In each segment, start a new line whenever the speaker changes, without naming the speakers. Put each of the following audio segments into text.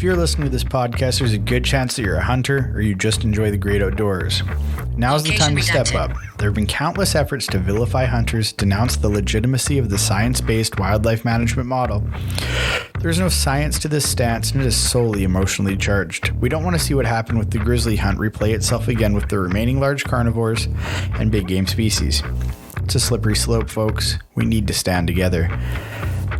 If you're listening to this podcast, there's a good chance that you're a hunter or you just enjoy the great outdoors. Now's the time to step up. There have been countless efforts to vilify hunters, denounce the legitimacy of the science-based wildlife management model. There's no science to this stance, and it is solely emotionally charged. We don't want to see what happened with the grizzly hunt replay itself again with the remaining large carnivores and big game species. It's a slippery slope, folks. We need to stand together.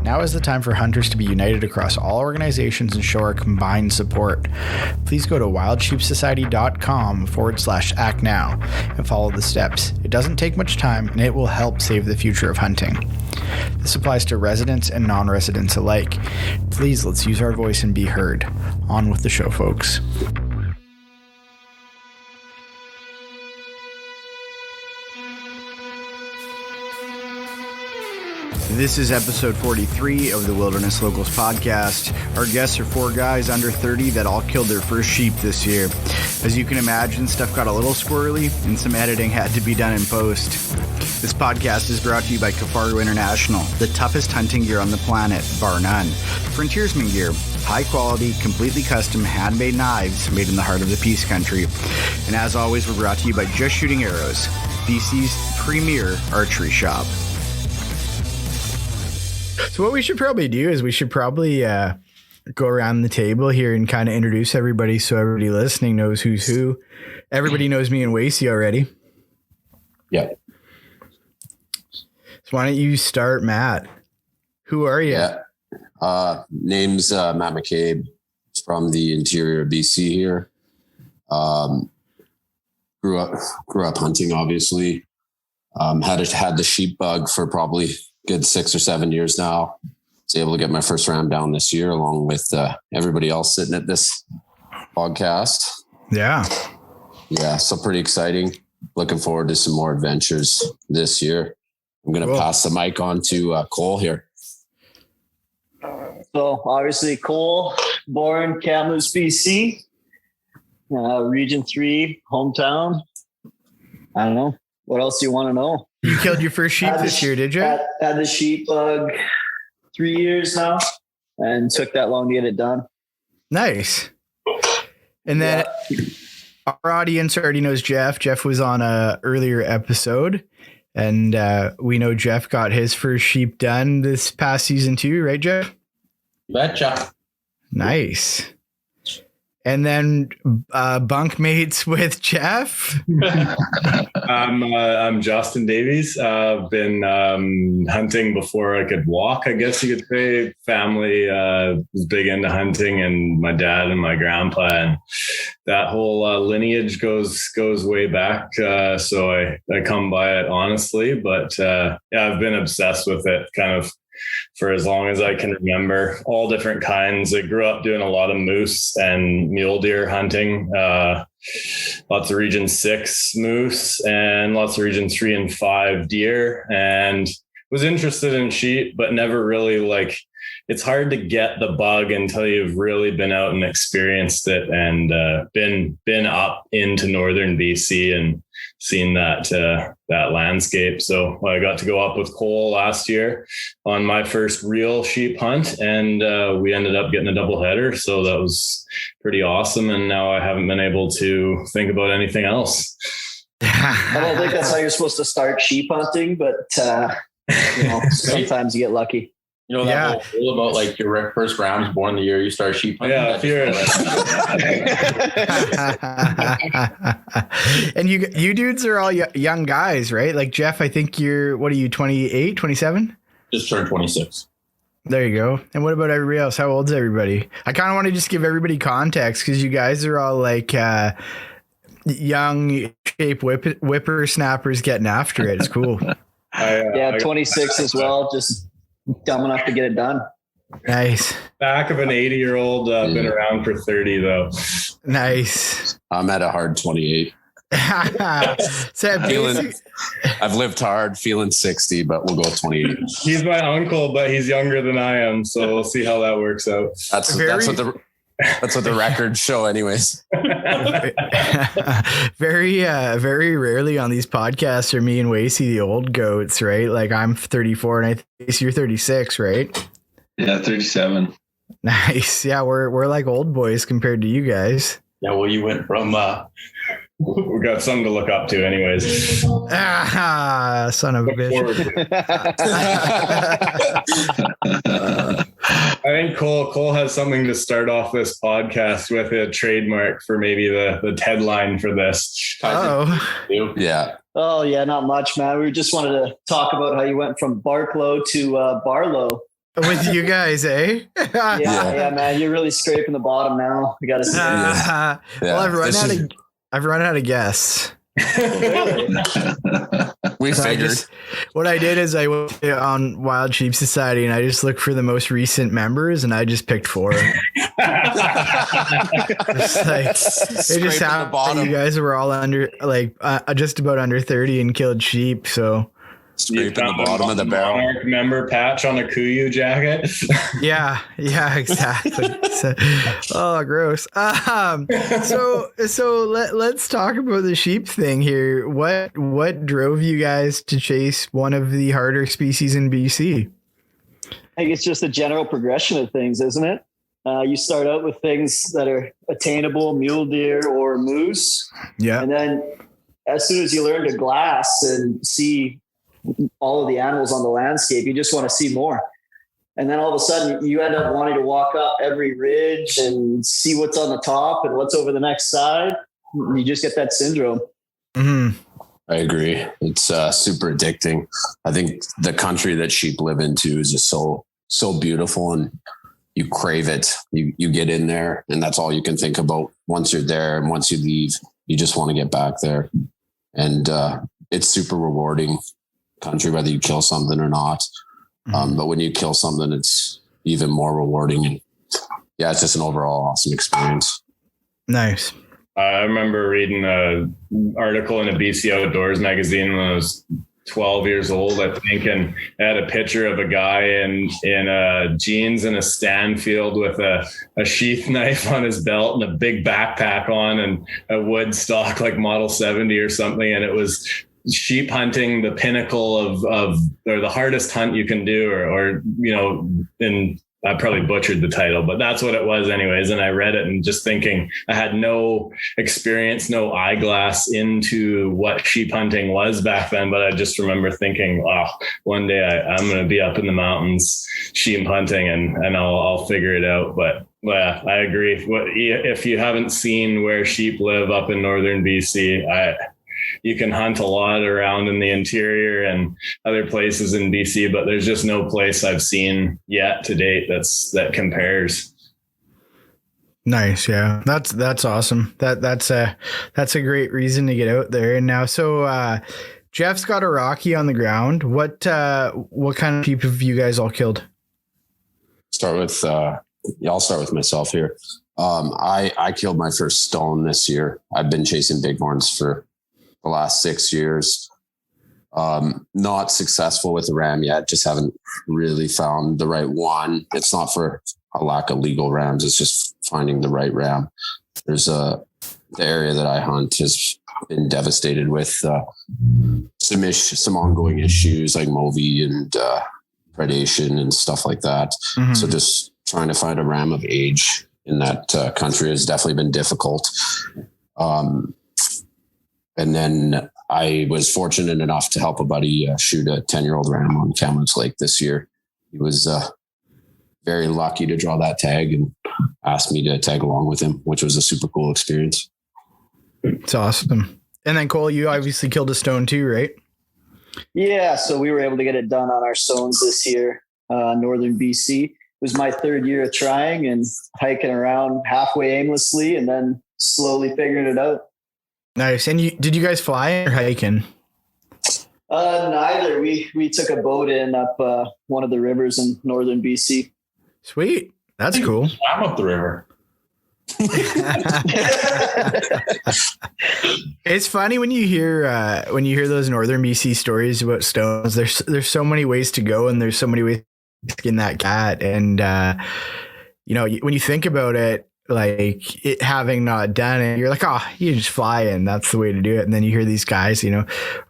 Now is the time for hunters to be united across all organizations and show our combined support. Please go to wildsheepsociety.com/act now and follow the steps. It doesn't take much time and it will help save the future of hunting. This applies to residents and non-residents alike. Please, let's use our voice and be heard. On with the show, folks. This is episode 43 of the Wilderness Locals podcast. Our guests are 4 guys under 30 that all killed their first sheep this year. As you can imagine, stuff got a little squirrely and some editing had to be done in post. This podcast is brought to you by Kafaru International, the toughest hunting gear on the planet, bar none. Frontiersman gear, high quality, completely custom, handmade knives made in the heart of the Peace Country. And as always, we're brought to you by Just Shooting Arrows, BC's premier archery shop. So what we should probably do is we should probably go around the table here and kind of introduce everybody so everybody listening knows who's who. Everybody knows me and Wasey already.
Yeah.
So why don't you start, Matt? Who are you?
Yeah. Name's Matt Mccabe from the interior of BC here. Grew up hunting, obviously. Had the sheep bug for probably good 6 or 7 years now. Was able to get my first ram down this year along with everybody else sitting at this podcast.
Yeah.
Yeah. So pretty exciting. Looking forward to some more adventures this year. I'm going to pass the mic on to Cole here.
So obviously Cole, born Kamloops, BC, Region 3, hometown. I don't know. What else do you want to know?
You killed your first sheep this year, did you?
Had the sheep bug 3 years now and took that long to get it done.
Nice. And then our audience already knows Jeff. Jeff was on a earlier episode, and we know Jeff got his first sheep done this past season too, right, Jeff?
Betcha.
Nice. And then bunkmates with Jeff.
I'm Justin Davies. I've been hunting before I could walk, I guess you could say. Family was big into hunting, and my dad and my grandpa, and that whole lineage goes way back. So I come by it honestly, but I've been obsessed with it kind of for as long as I can remember, all different kinds. I grew up doing a lot of moose and mule deer hunting, lots of region 6 moose and lots of region 3 and 5 deer, and was interested in sheep, but never really it's hard to get the bug until you've really been out and experienced it and been up into northern BC and seen that landscape. So I got to go up with Cole last year on my first real sheep hunt, and we ended up getting a doubleheader. So that was pretty awesome. And now I haven't been able to think about anything else.
I don't think that's how you're supposed to start sheep hunting, but sometimes you get lucky.
You know that whole rule about your first ram's born the year you start sheep hunting?
Yeah,
And you dudes are all young guys, right? Like Jeff, I think what are you, 28, 27?
Just turned 26.
There you go. And what about everybody else? How old's everybody? I kind of want to just give everybody context because you guys are all young shape whippersnappers getting after it. It's cool.
26 as well. Just dumb enough to get it done.
Nice.
Back of an 80-year-old, been around for 30 though.
Nice.
I'm at a hard 28.
So
I've lived hard, feeling 60, but we'll go 28.
He's my uncle, but he's younger than I am, so we'll see how that works out.
That's what the records show anyways.
Very rarely on these podcasts are me and Wasey the old goats, right? Like I'm 34 and I think you're 36, right?
Yeah, 37.
Nice. Yeah, we're like old boys compared to you guys.
Yeah, well, you went from
We got something to look up to, anyways.
Ah, son of a bitch.
I think Cole has something to start off this podcast with, a trademark for maybe the headline for this.
Oh,
Yeah.
Oh yeah, not much, man. We just wanted to talk about how you went from Barklow to Barlow.
with you guys, eh?
Yeah, man. You're really scraping the bottom now. We got to say.
Well, I've run out of guests.
We figured.
What I did is I went on Wild Sheep Society and I just looked for the most recent members and I just picked 4. It's like, it just happened. You guys were all under, like, just about under 30 and killed sheep. So
scraping the bottom of the barrel.
Monarch member patch on a Kuyu jacket.
yeah, exactly. So, oh, gross. So let's talk about the sheep thing here. What drove you guys to chase one of the harder species in BC?
I think it's just a general progression of things, isn't it? You start out with things that are attainable, mule deer or moose.
Yeah.
And then as soon as you learn to glass and see all of the animals on the landscape, you just want to see more. And then all of a sudden you end up wanting to walk up every ridge and see what's on the top and what's over the next side. You just get that syndrome.
Mm-hmm.
I agree. It's super addicting. I think the country that sheep live into is just so beautiful, and you crave it. You get in there and that's all you can think about. Once you're there and once you leave, you just want to get back there. And it's super rewarding country, whether you kill something or not. But when you kill something, it's even more rewarding. And yeah, it's just an overall awesome experience.
Nice.
I remember reading an article in a BC Outdoors magazine when I was 12 years old, I think, and it had a picture of a guy in jeans and a Stanfield with a sheath knife on his belt and a big backpack on and a wood stock like Model 70 or something. And it was sheep hunting, the pinnacle of or the hardest hunt you can do, or and I probably butchered the title, but that's what it was anyways. And I read it and just thinking, I had no experience, no eyeglass into what sheep hunting was back then. But I just remember thinking, wow, one day I'm going to be up in the mountains sheep hunting and I'll figure it out. But yeah, I agree. If you haven't seen where sheep live up in northern BC, you can hunt a lot around in the interior and other places in BC, but there's just no place I've seen yet to date that compares.
Nice. Yeah. That's awesome. That's a great reason to get out there. And now, so, Jeff's got a Rocky on the ground. What kind of sheep have you guys all killed?
I'll start with myself here. I killed my first stone this year. I've been chasing bighorns for the last 6 years. Not successful with the ram yet. Just haven't really found the right one. It's not for a lack of legal rams. It's just finding the right ram. The area that I hunt has been devastated with some ongoing issues like Movi and predation and stuff like that. Mm-hmm. So just trying to find a ram of age in that country has definitely been difficult. And then I was fortunate enough to help a buddy shoot a 10-year-old ram on Kamloops Lake this year. He was very lucky to draw that tag and asked me to tag along with him, which was a super cool experience.
It's awesome. And then Cole, you obviously killed a stone too, right?
Yeah. So we were able to get it done on our stones this year, northern BC. It was my 3rd year of trying and hiking around halfway aimlessly and then slowly figuring it out.
Nice. And did you guys fly or hiking?
Neither. We took a boat in up one of the rivers in northern BC.
Sweet. That's cool.
I'm up the river.
It's funny when you hear those northern BC stories about stones. There's so many ways to go, and there's so many ways to skin that cat. And when you think about it, like it, having not done it, you're like, oh, you just fly in. That's the way to do it. And then you hear these guys,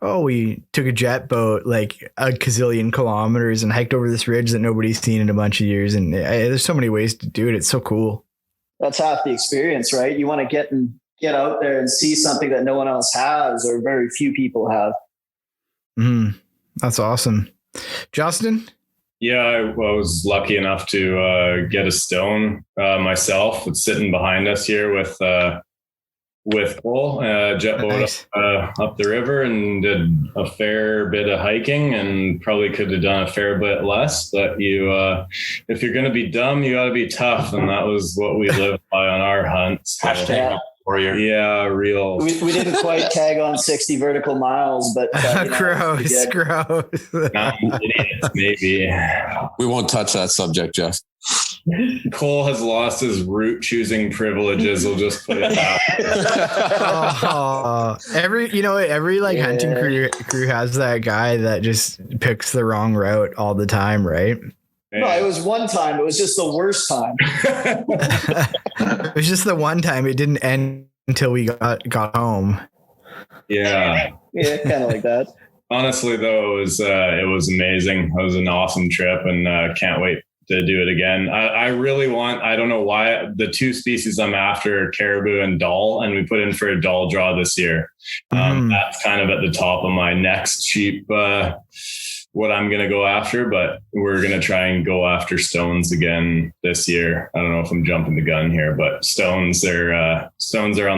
oh, we took a jet boat like a gazillion kilometers and hiked over this ridge that nobody's seen in a bunch of years. And there's so many ways to do it. It's so cool.
That's half the experience, right? You want to get out there and see something that no one else has or very few people have.
That's awesome. Justin?
Yeah, I was lucky enough to get a stone myself. It's sitting behind us here with Cole, jet boat
Nice.
up the river, and did a fair bit of hiking, and probably could have done a fair bit less. But if you're going to be dumb, you got to be tough, and that was what we lived by on our hunts.
Hashtag warrior.
Yeah, real.
We didn't quite tag on 60 vertical miles, but
Gross.
Not idiots, maybe.
We won't touch that subject, Jeff.
Cole has lost his route choosing privileges. We'll just put it out.
Every like hunting crew has that guy that just picks the wrong route all the time, right?
No, it was one time. It was just the worst time.
It was just the one time. It didn't end until we got home.
Yeah.
Yeah, kind of like that.
Honestly, though, it was amazing. It was an awesome trip, and can't wait to do it again. I really want, I don't know why, the two species I'm after are caribou and Dall, and we put in for a Dall draw this year. That's kind of at the top of my next sheep, what I'm going to go after, but we're going to try and go after stones again this year. I don't know if I'm jumping the gun here, but stones are on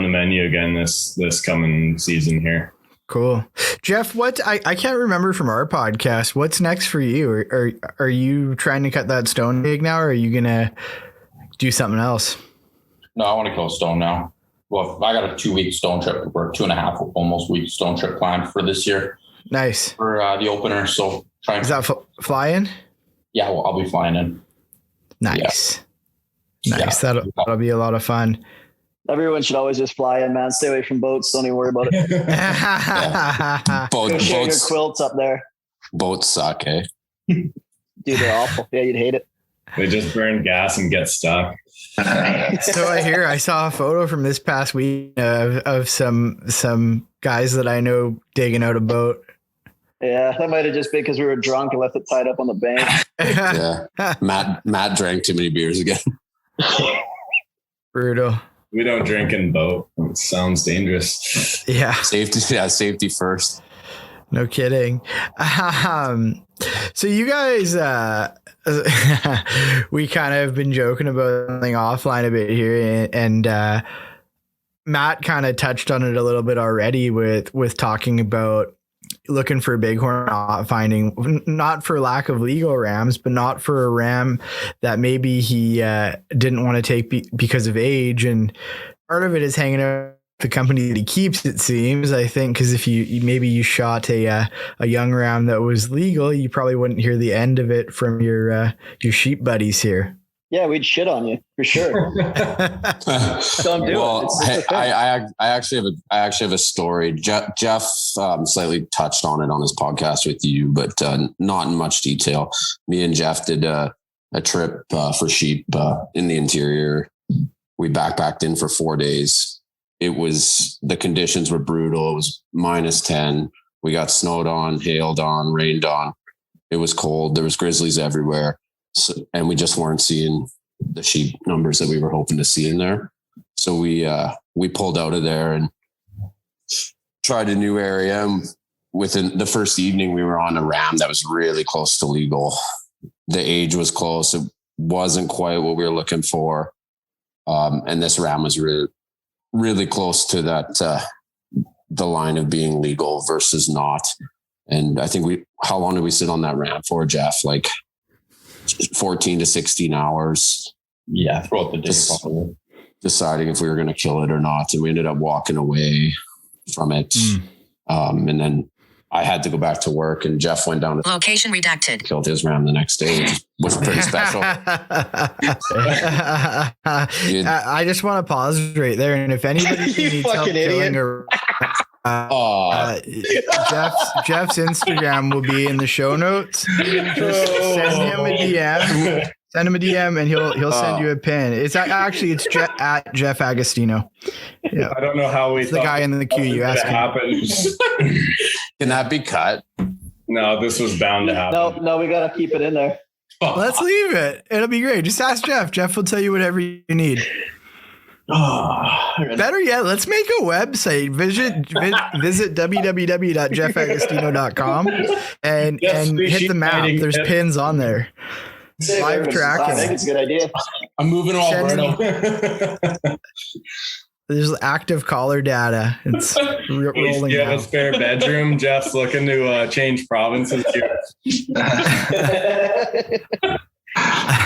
the menu again this coming season here.
Cool. Jeff, I can't remember from our podcast, what's next for you? Are you trying to cut that stone pig now, or are you going to do something else?
No, I want to kill a stone now. Well, I got a 2-week stone trip, or 2.5 almost week stone trip planned for this year.
Nice.
For the opener. So try and.
Is that flying?
Yeah, well, I'll be flying in.
Nice.
Yeah.
Nice.
Yeah.
That'll be a lot of fun.
Everyone should always just fly in, man. Stay away from boats. Don't even worry about it. Go share your quilts up there.
Boats suck, eh?
Dude, they're awful. Yeah, you'd hate it.
They just burn gas and get stuck.
So I saw a photo from this past week of some guys that I know digging out a boat.
Yeah, that might have just been because we were drunk and left it tied up on the bank.
Yeah. Matt drank too many beers again.
Brutal.
We don't drink in boat. It sounds dangerous.
Yeah.
Safety first.
No kidding. So you guys, we kind of been joking about something offline a bit here, and Matt kind of touched on it a little bit already with talking about looking for a bighorn, not for lack of legal rams, but not for a ram that maybe he didn't want to take because of age. And part of it is hanging out with the company that he keeps, it seems, I think, because if you shot a young ram that was legal, you probably wouldn't hear the end of it from your sheep buddies here.
Yeah, we'd shit on you for sure. Don't do it.
I actually have a story. Jeff slightly touched on it on his podcast with you, but not in much detail. Me and Jeff did a trip for sheep in the interior. We backpacked in for 4 days. The conditions were brutal. It was -10. We got snowed on, hailed on, rained on. It was cold. There was grizzlies everywhere. So, and we just weren't seeing the sheep numbers that we were hoping to see in there. So we pulled out of there and tried a new area. And within the first evening, we were on a ram that was really close to legal. The age was close. It wasn't quite what we were looking for. And this ram was really, really close to that, the line of being legal versus not. And I think how long did we sit on that ram for, Jeff? Like 14 to 16 hours.
Yeah, throughout the day, probably.
Deciding if we were going to kill it or not. And we ended up walking away from it. And then I had to go back to work, and Jeff went down to
location redacted.
Killed his ram the next day, which was pretty special.
I just want to pause right there. And if anybody needs help killing Jeff's Instagram will be in the show notes. Just send him a DM. Send him a DM and he'll send you a pin. It's actually at Jeff Agostino. Yeah.
I don't know how
It's the guy in the queue. You asked him.
Can that be cut?
No, this was bound to happen.
No, we got to keep it in there.
Let's leave it. It'll be great. Just ask Jeff. Jeff will tell you whatever you need. Better yet, let's make a website. Visit www.jeffagostino.com and hit the map. There's pins on there. Live tracking.
I think it's a good idea.
I'm moving to Alberta.
There's active caller data. It's rolling
You have
out.
a spare bedroom. Jeff's looking to change provinces here.
I'm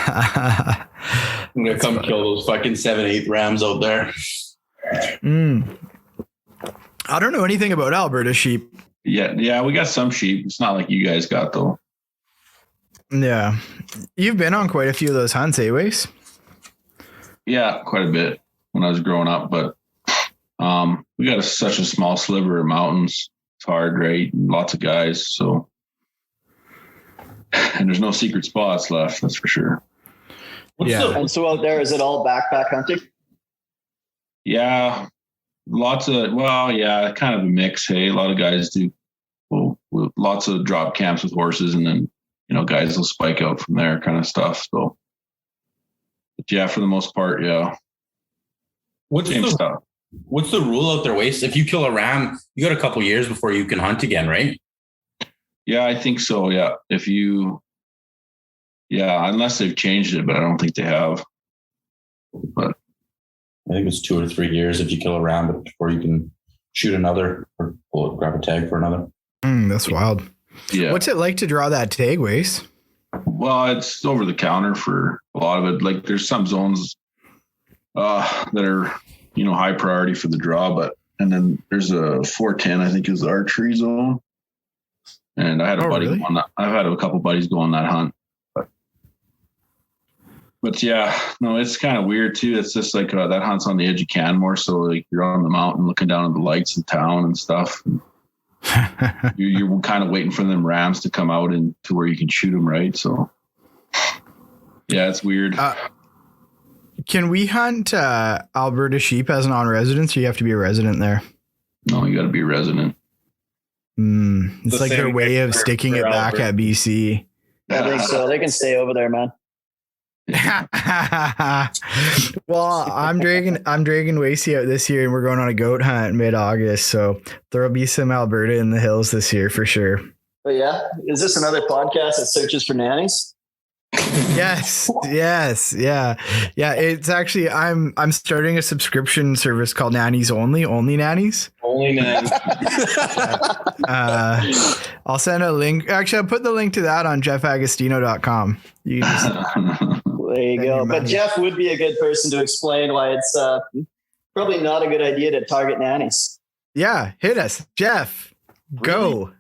gonna come kill those fucking 7/8 Rams out there.
I don't know anything about Alberta sheep.
Yeah, we got some sheep. It's not like you guys got though.
Yeah. You've been on quite a few of those hunts, eh, Wace?
Yeah, quite a bit when I was growing up, but we got such a small sliver of mountains. It's hard, right? And lots of guys, so and there's no secret spots left, that's for sure.
And so out there, is it all backpack hunting?
Yeah, kind of a mix. Hey, a lot of guys do lots of drop camps with horses, and then guys will spike out from there, kind of stuff. So, but yeah, for the most part, yeah.
What's the rule out there, Waste? If you kill a ram, you got a couple years before you can hunt again, right?
Yeah, I think so. Yeah, unless they've changed it, but I don't think they have. But
I think it's 2 or 3 years if you kill a ram before you can shoot another or grab a tag for another.
That's wild.
Yeah.
What's it like to draw that tag, Wace?
Well, it's over the counter for a lot of it. Like there's some zones that are, high priority for the draw, and then there's a 410, I think is the archery zone. And I had a buddy
really?
on that. I've had a couple buddies go on that hunt. But yeah, no, it's kind of weird too. It's just like that hunt's on the edge of Canmore. So like you're on the mountain looking down at the lights in town and stuff. And you're kind of waiting for them rams to come out and to where you can shoot them, right? So yeah, it's weird.
Can we hunt Alberta sheep as non-residents, or you have to be a resident there?
No, you got to be a resident.
It's like their way of sticking it back at BC.
I think so. They can stay over there, man.
Well, I'm dragging Wasey out this year, and we're going on a goat hunt mid-August, so there'll be some Alberta in the hills this year for sure.
But yeah, is this another podcast that searches for nannies?
Yes. Yeah. It's actually I'm starting a subscription service called Nannies Only Nannies.
Only nannies.
I'll send a link. Actually, I'll put the link to that on jeffagostino.com. You can just
there you go. But Jeff would be a good person to explain why it's probably not a good idea to target nannies.
Yeah, hit us, Jeff. Go.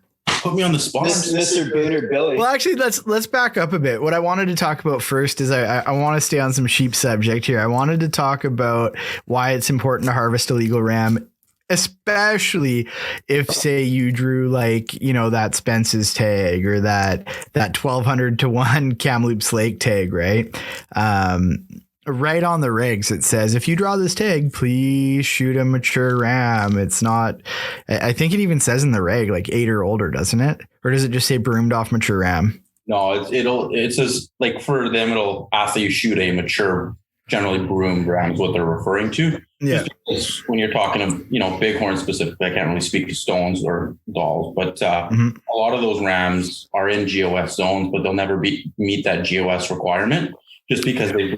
Put me on the spot.
Mr. Booner Billy.
Well, actually, let's back up a bit. What I wanted to talk about first is I want to stay on some sheep subject here. I wanted to talk about why it's important to harvest a legal ram, especially if, say, you drew that Spence's tag or that 1200 to 1 Kamloops Lake tag, right? Right on the regs, it says, if you draw this tag, please shoot a mature ram. It's not, I think it even says in the reg, 8 or older, doesn't it? Or does it just say broomed off mature ram?
No, it says for them, it'll after you shoot a mature, generally broomed ram is what they're referring to.
Yeah.
When you're talking of, bighorn specific, I can't really speak to stones or dolls, but a lot of those rams are in GOS zones, but they'll never meet that GOS requirement. Just because they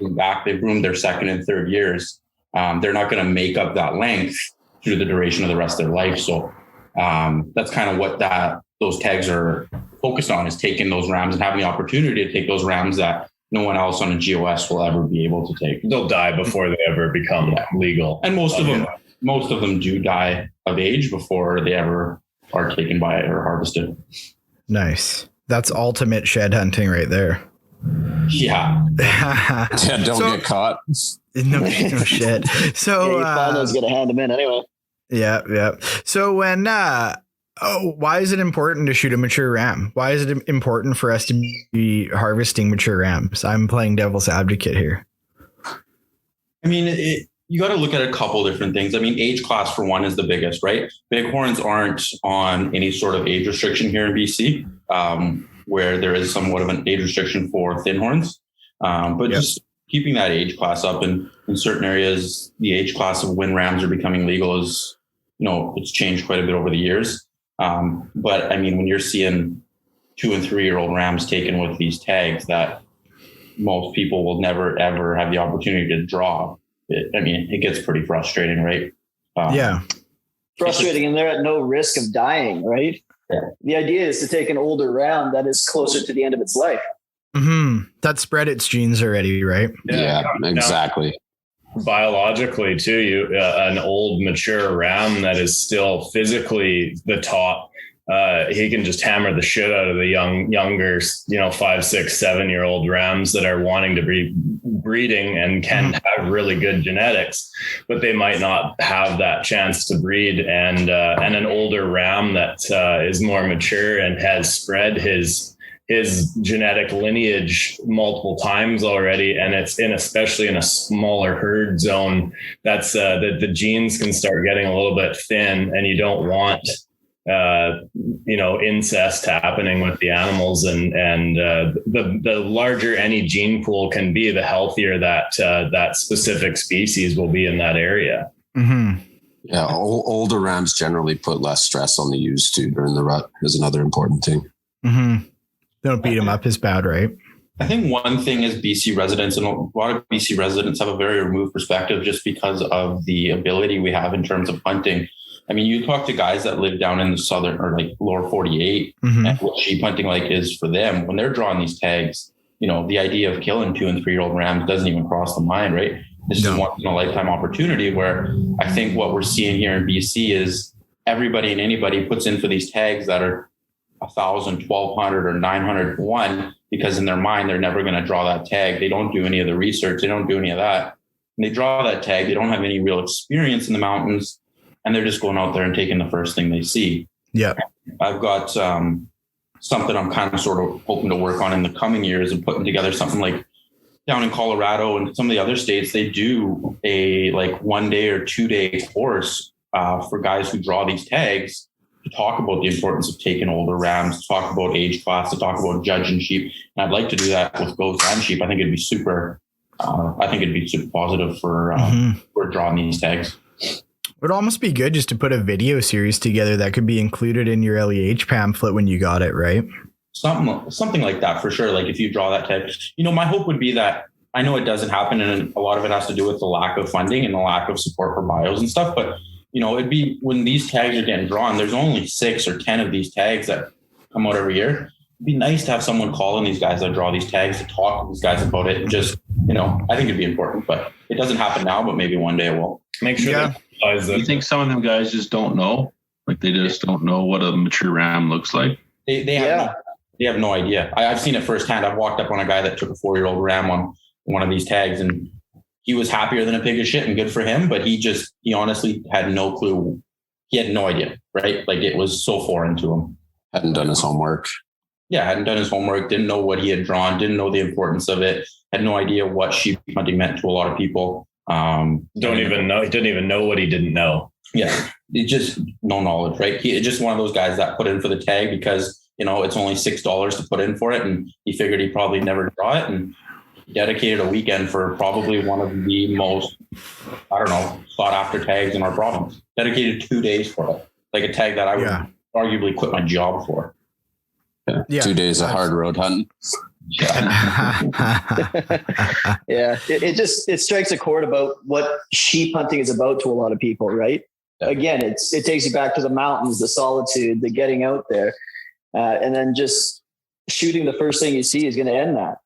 broomed their second and third years, they're not going to make up that length through the duration of the rest of their life. So that's kind of what those tags are focused on, is taking those rams and having the opportunity to take those rams that no one else on a GOS will ever be able to take.
They'll die before they ever become legal.
And most of them do die of age before they ever are taken by or harvested.
That's ultimate shed hunting right there.
Yeah.
Don't get caught.
No shit. So
Final's gonna hand them in anyway.
Yeah. So when Oh, why is it important to shoot a mature ram? Why is it important for us to be harvesting mature rams? I'm playing devil's advocate here.
I mean, you got to look at a couple different things. I mean, age class for one is the biggest, right? Bighorns aren't on any sort of age restriction here in BC, where there is somewhat of an age restriction for thin horns. But just keeping that age class up, and in certain areas, the age class of when rams are becoming legal is, it's changed quite a bit over the years. But I mean, when you're seeing 2 and 3 year old rams taken with these tags that most people will never, ever have the opportunity to draw, it gets pretty frustrating, right?
Frustrating, and they're at no risk of dying, right? Yeah. The idea is to take an older ram that is closer to the end of its life.
Mm-hmm. That spread its genes already, right?
Yeah, exactly.
Biologically too, an old mature ram that is still physically the top, he can just hammer the shit out of the younger 5, 6, 7 year old rams that are wanting to be breeding and can have really good genetics, but they might not have that chance to breed. And an older ram that is more mature and has spread his genetic lineage multiple times already, and it's especially in a smaller herd zone, that's the genes can start getting a little bit thin, and you don't want incest happening with the animals, and the larger any gene pool can be, the healthier that specific species will be in that area.
Mm-hmm.
Yeah, older rams generally put less stress on the ewes too during the rut is another important thing.
Mm-hmm. Don't beat them up as bad, right?
I think one thing is BC residents, and a lot of BC residents have a very removed perspective just because of the ability we have in terms of hunting. I mean, you talk to guys that live down in the southern or like lower 48, and what sheep hunting is for them when they're drawing these tags. The idea of killing 2 and 3 year old rams doesn't even cross the mind, right? This is a once in a lifetime opportunity where I think what we're seeing here in BC is everybody and anybody puts in for these tags that are 1,000, 1,200, or 900 to 1, because in their mind, they're never going to draw that tag. They don't do any of the research. They don't do any of that. And they draw that tag. They don't have any real experience in the mountains, and they're just going out there and taking the first thing they see.
Yeah.
I've got something I'm kind of sort of hoping to work on in the coming years, and putting together something like down in Colorado and some of the other states, they do a 1 day or 2 day course for guys who draw these tags, to talk about the importance of taking older rams, to talk about age class, to talk about judging sheep. And I'd like to do that with goats and sheep. I think it'd be super positive for drawing these tags.
It would almost be good just to put a video series together that could be included in your LEH pamphlet when you got it, right?
Something like that for sure. Like if you draw that tag, my hope would be that, I know it doesn't happen, and a lot of it has to do with the lack of funding and the lack of support for bios and stuff, but it'd be when these tags are getting drawn, there's only 6 or 10 of these tags that come out every year. It'd be nice to have someone calling these guys that draw these tags to talk to these guys about it. And just, I think it'd be important, but it doesn't happen now, but maybe one day it will.
Make sure.
Yeah. You think some of them guys just don't know? They just don't know what a mature ram looks like?
They have no idea. I've seen it firsthand. I've walked up on a guy that took a 4-year-old ram on one of these tags, and he was happier than a pig of shit, and good for him. But he honestly had no clue. He had no idea, right? It was so foreign to him.
Hadn't done his homework.
Yeah, hadn't done his homework. Didn't know what he had drawn. Didn't know the importance of it. Had no idea what sheep hunting meant to a lot of people.
Don't even know. He didn't even know what he didn't know.
Yeah, it just no knowledge, right? He's just one of those guys that put in for the tag because it's only $6 to put in for it, and he figured he'd probably never draw it, and dedicated a weekend for probably one of the most, sought after tags in our province. Dedicated 2 days for it. Like a tag that I would arguably quit my job for.
Yeah. 2 days of hard road hunting.
Yeah. Yeah. It strikes a chord about what sheep hunting is about to a lot of people, right? Again, it takes you back to the mountains, the solitude, the getting out there. And then just shooting the first thing you see is going to end that.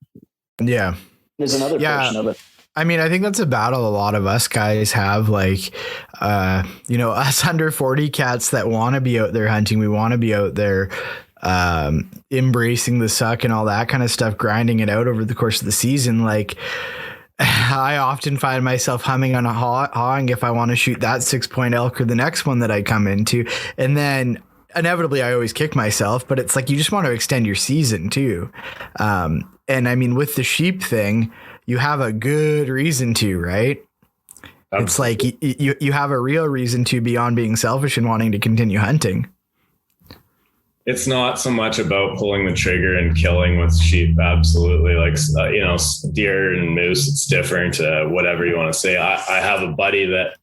Yeah.
There's another portion of it.
I mean, I think that's a battle a lot of us guys have, us under 40 cats that want to be out there hunting. We want to be out there embracing the suck and all that kind of stuff, grinding it out over the course of the season. I often find myself humming on a hawing if I want to shoot that 6-point elk or the next one that I come into. And then inevitably I always kick myself, but it's like you just want to extend your season too. And I mean, with the sheep thing, you have a good reason to, right? Absolutely. It's like you have a real reason to beyond being selfish and wanting to continue hunting.
It's not so much about pulling the trigger and killing with sheep. Absolutely. Like, deer and moose, it's different, whatever you want to say. I have a buddy that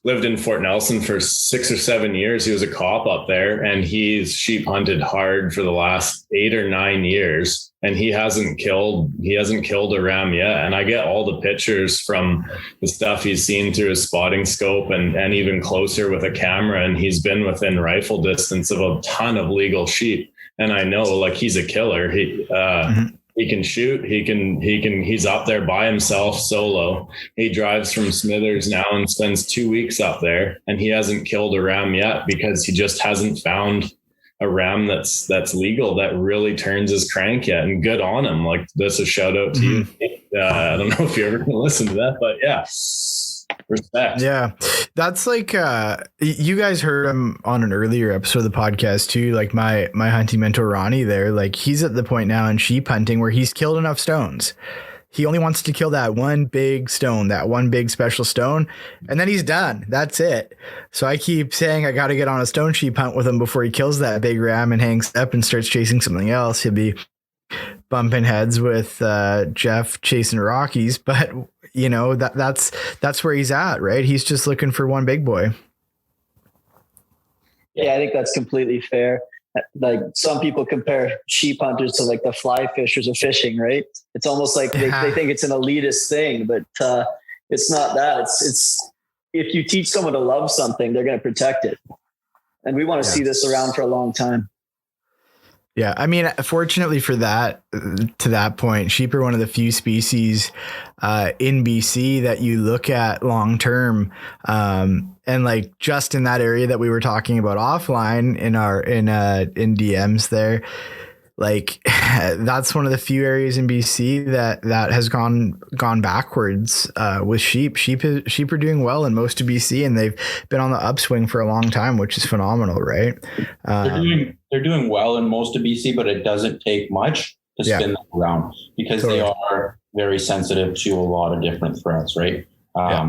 lived in Fort Nelson for 6 or 7 years. He was a cop up there, and he's sheep hunted hard for the last 8 or 9 years. And he hasn't killed a ram yet. And I get all the pictures from the stuff he's seen through his spotting scope and even closer with a camera. And he's been within rifle distance of a ton of legal sheep. And I know, like, he's a killer. He can shoot. He's up there by himself solo. He drives from Smithers now and spends 2 weeks up there, and he hasn't killed a ram yet because he just hasn't found a ram that's legal that really turns his crank yet. And good on him. Like, that's a shout out to you. I don't know if you're ever going to listen to that, but yeah, respect.
Yeah. That's like, you guys heard him on an earlier episode of the podcast too. Like my hunting mentor, Ronnie there, like he's at the point now in sheep hunting where he's killed enough stones. He only wants to kill that one big stone, that one big special stone, and then he's done. That's it. So I keep saying I got to get on a stone sheep hunt with him before he kills that big ram and hangs up and starts chasing something else. He'll be bumping heads with Jeff chasing Rockies, but you know, that's where he's at, right? He's just looking for one big boy.
Yeah, I think that's completely fair. Like, some people compare sheep hunters to like the fly fishers of fishing, right? It's almost like they think it's an elitist thing, but it's not that. It's if you teach someone to love something, they're going to protect it. And we want to see this around for a long time.
Yeah, I mean, fortunately for that, to that point, sheep are one of the few species in BC that you look at long term, and like just in that area that we were talking about offline in DMs there, like that's one of the few areas in BC that has gone backwards with sheep. Sheep are doing well in most of BC, and they've been on the upswing for a long time, which is phenomenal, right?
They're doing well in most of BC, but it doesn't take much to spin them around because they are very sensitive to a lot of different threats, right?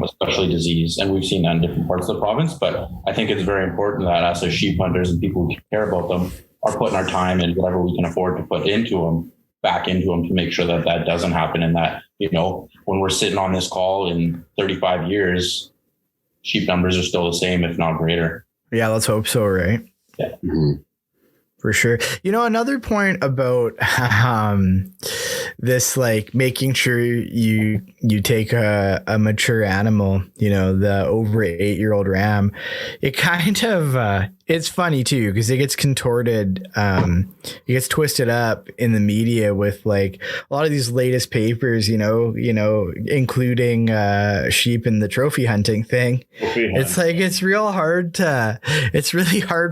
Especially disease. And we've seen that in different parts of the province, but I think it's very important that us as sheep hunters and people who care about them are putting our time and whatever we can afford to put into them, back into them, to make sure that that doesn't happen. And that, you know, when we're sitting on this call in 35 years, sheep numbers are still the same, if not greater.
Yeah, let's hope so, right?
Yeah.
Mm-hmm.
For sure. You know, another point about this, like making sure you take a mature animal, you know, the over 8-year-old ram, it kind of, it's funny too, because it gets contorted, it gets twisted up in the media with like a lot of these latest papers, you know, including sheep in the trophy hunting thing. It's like, it's really hard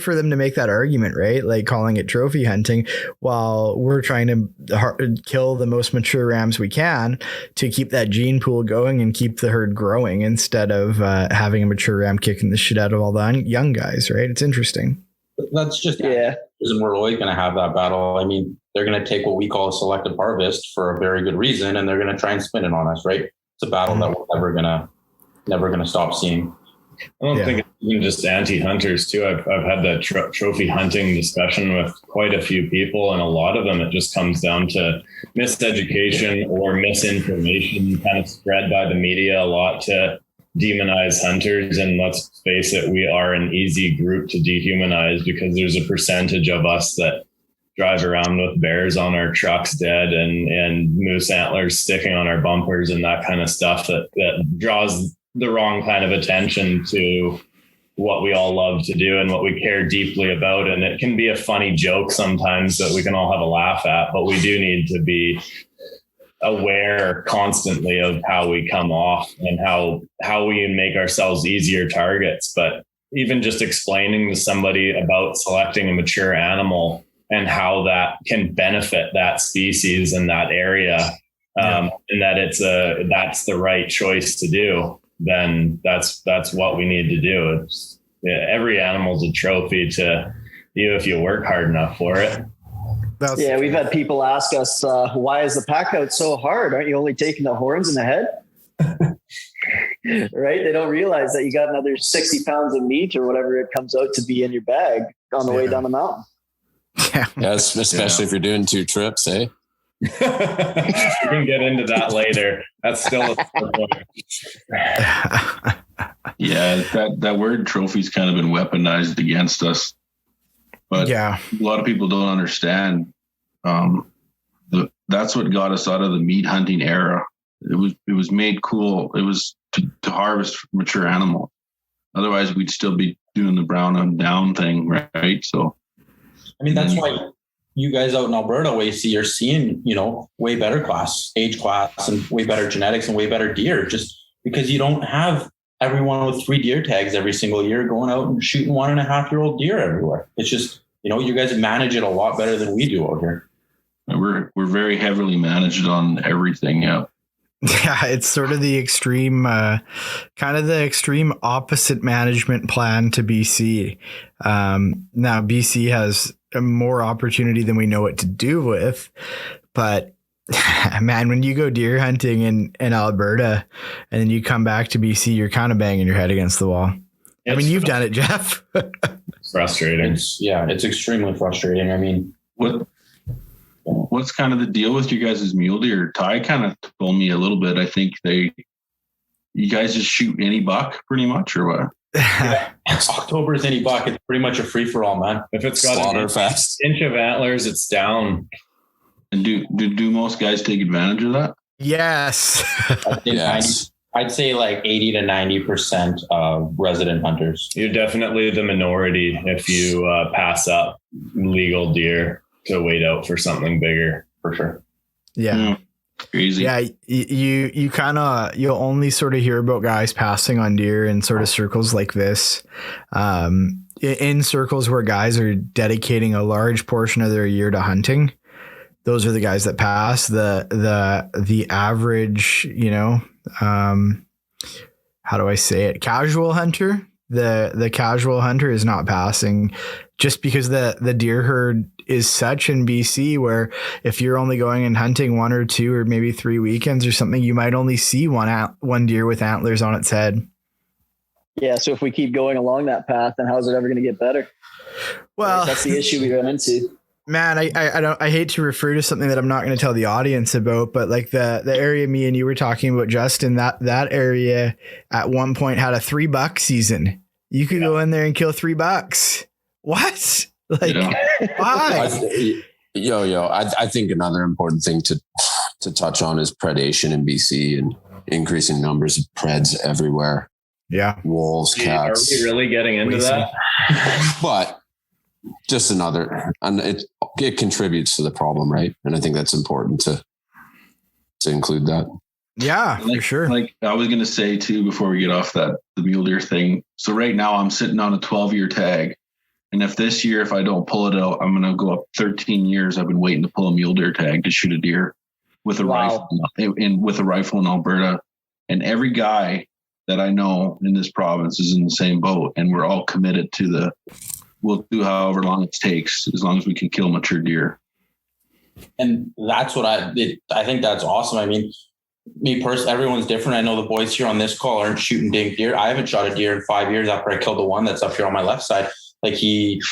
for them to make that argument, right? Like calling it trophy hunting while we're trying to kill the most mature rams we can to keep that gene pool going and keep the herd growing instead of having a mature ram kicking the shit out of all the young guys, right? It's interesting.
That's just, and we're always going to have that battle. I mean, they're going to take what we call a selective harvest for a very good reason, and they're going to try and spin it on us, right? It's a battle that we're never going to stop seeing.
I don't think it's even just anti-hunters too. I've had that trophy hunting discussion with quite a few people, and a lot of them, it just comes down to miseducation or misinformation kind of spread by the media a lot to demonize hunters. And let's face it, we are an easy group to dehumanize because there's a percentage of us that drive around with bears on our trucks dead and moose antlers sticking on our bumpers and that kind of stuff that draws the wrong kind of attention to what we all love to do and what we care deeply about. And it can be a funny joke sometimes that we can all have a laugh at, but we do need to be aware constantly of how we come off and how we make ourselves easier targets. But even just explaining to somebody about selecting a mature animal and how that can benefit that species in that area, and that that's the right choice to do, then that's what we need to do. Every animal's a trophy to if you work hard enough for it.
Yeah, we've had people ask us, why is the pack out so hard? Aren't you only taking the horns and the head? Right? They don't realize that you got another 60 pounds of meat or whatever it comes out to be in your bag on the way down the mountain.
Yeah, especially if you're doing 2 trips, eh?
We can get into that later. That's still a point.
Yeah, that word trophy's kind of been weaponized against us. But a lot of people don't understand. That's what got us out of the meat hunting era. It was made cool. It was to harvest mature animal. Otherwise, we'd still be doing the brown and down thing, right? So,
I mean, that's why you guys out in Alberta, you're seeing, way better age class and way better genetics and way better deer, just because you don't have everyone with 3 deer tags every single year going out and shooting 1.5-year-old deer everywhere. It's just, you guys manage it a lot better than we do out here.
We're very heavily managed on everything. Yeah.
Yeah, it's sort of the extreme, opposite management plan to BC. Now BC has more opportunity than we know what to do with, but man, when you go deer hunting in Alberta and then you come back to BC, you're kind of banging your head against the wall. You've done it, Jeff.
Frustrating.
It's extremely frustrating. I mean,
what's kind of the deal with you guys' mule deer? Ty kind of told me a little bit. I think you guys just shoot any buck pretty much, or what?
October is any buck. It's pretty much a free for all, man.
If it's got
Slaughter
an
fest.
inch of antlers, it's down.
And do most guys take advantage of that?
Yes.
Yes.
I'd say like 80 to 90% of resident hunters.
You're definitely the minority if you pass up legal deer to wait out for something bigger, for sure.
Yeah.
Crazy.
Yeah. You'll only sort of hear about guys passing on deer in sort of circles like this. In circles where guys are dedicating a large portion of their year to hunting. Those are the guys that pass. The average, how do I say it? Casual hunter. The casual hunter is not passing just because the deer herd is such in BC where if you're only going and hunting 1 or 2 or maybe 3 weekends or something, you might only see one deer with antlers on its head.
Yeah. So if we keep going along that path, then how's it ever going to get better?
Well,
that's the issue we run into.
Man, I hate to refer to something that I'm not going to tell the audience about, but like the area me and you were talking about, Justin, that area at one point had a 3 buck season. You could go in there and kill 3 bucks. What? Like, why?
I think another important thing to touch on is predation in BC and increasing numbers of preds everywhere.
Yeah.
Wolves, cats.
Are we really getting into that?
But just another, and it contributes to the problem, right? And I think that's important to include that.
Yeah, for sure.
Like I was going to say too, before we get off the mule deer thing. So right now I'm sitting on a 12-year tag. And if this year, if I don't pull it out, I'm going to go up 13 years. I've been waiting to pull a mule deer tag to shoot a deer with a rifle in Alberta. And every guy that I know in this province is in the same boat. And we're all committed to we'll do however long it takes, as long as we can kill mature deer.
And that's what I think that's awesome. I mean, me personally, everyone's different. I know the boys here on this call aren't shooting dink deer. I haven't shot a deer in 5 years after I killed the one that's up here on my left side. Like he's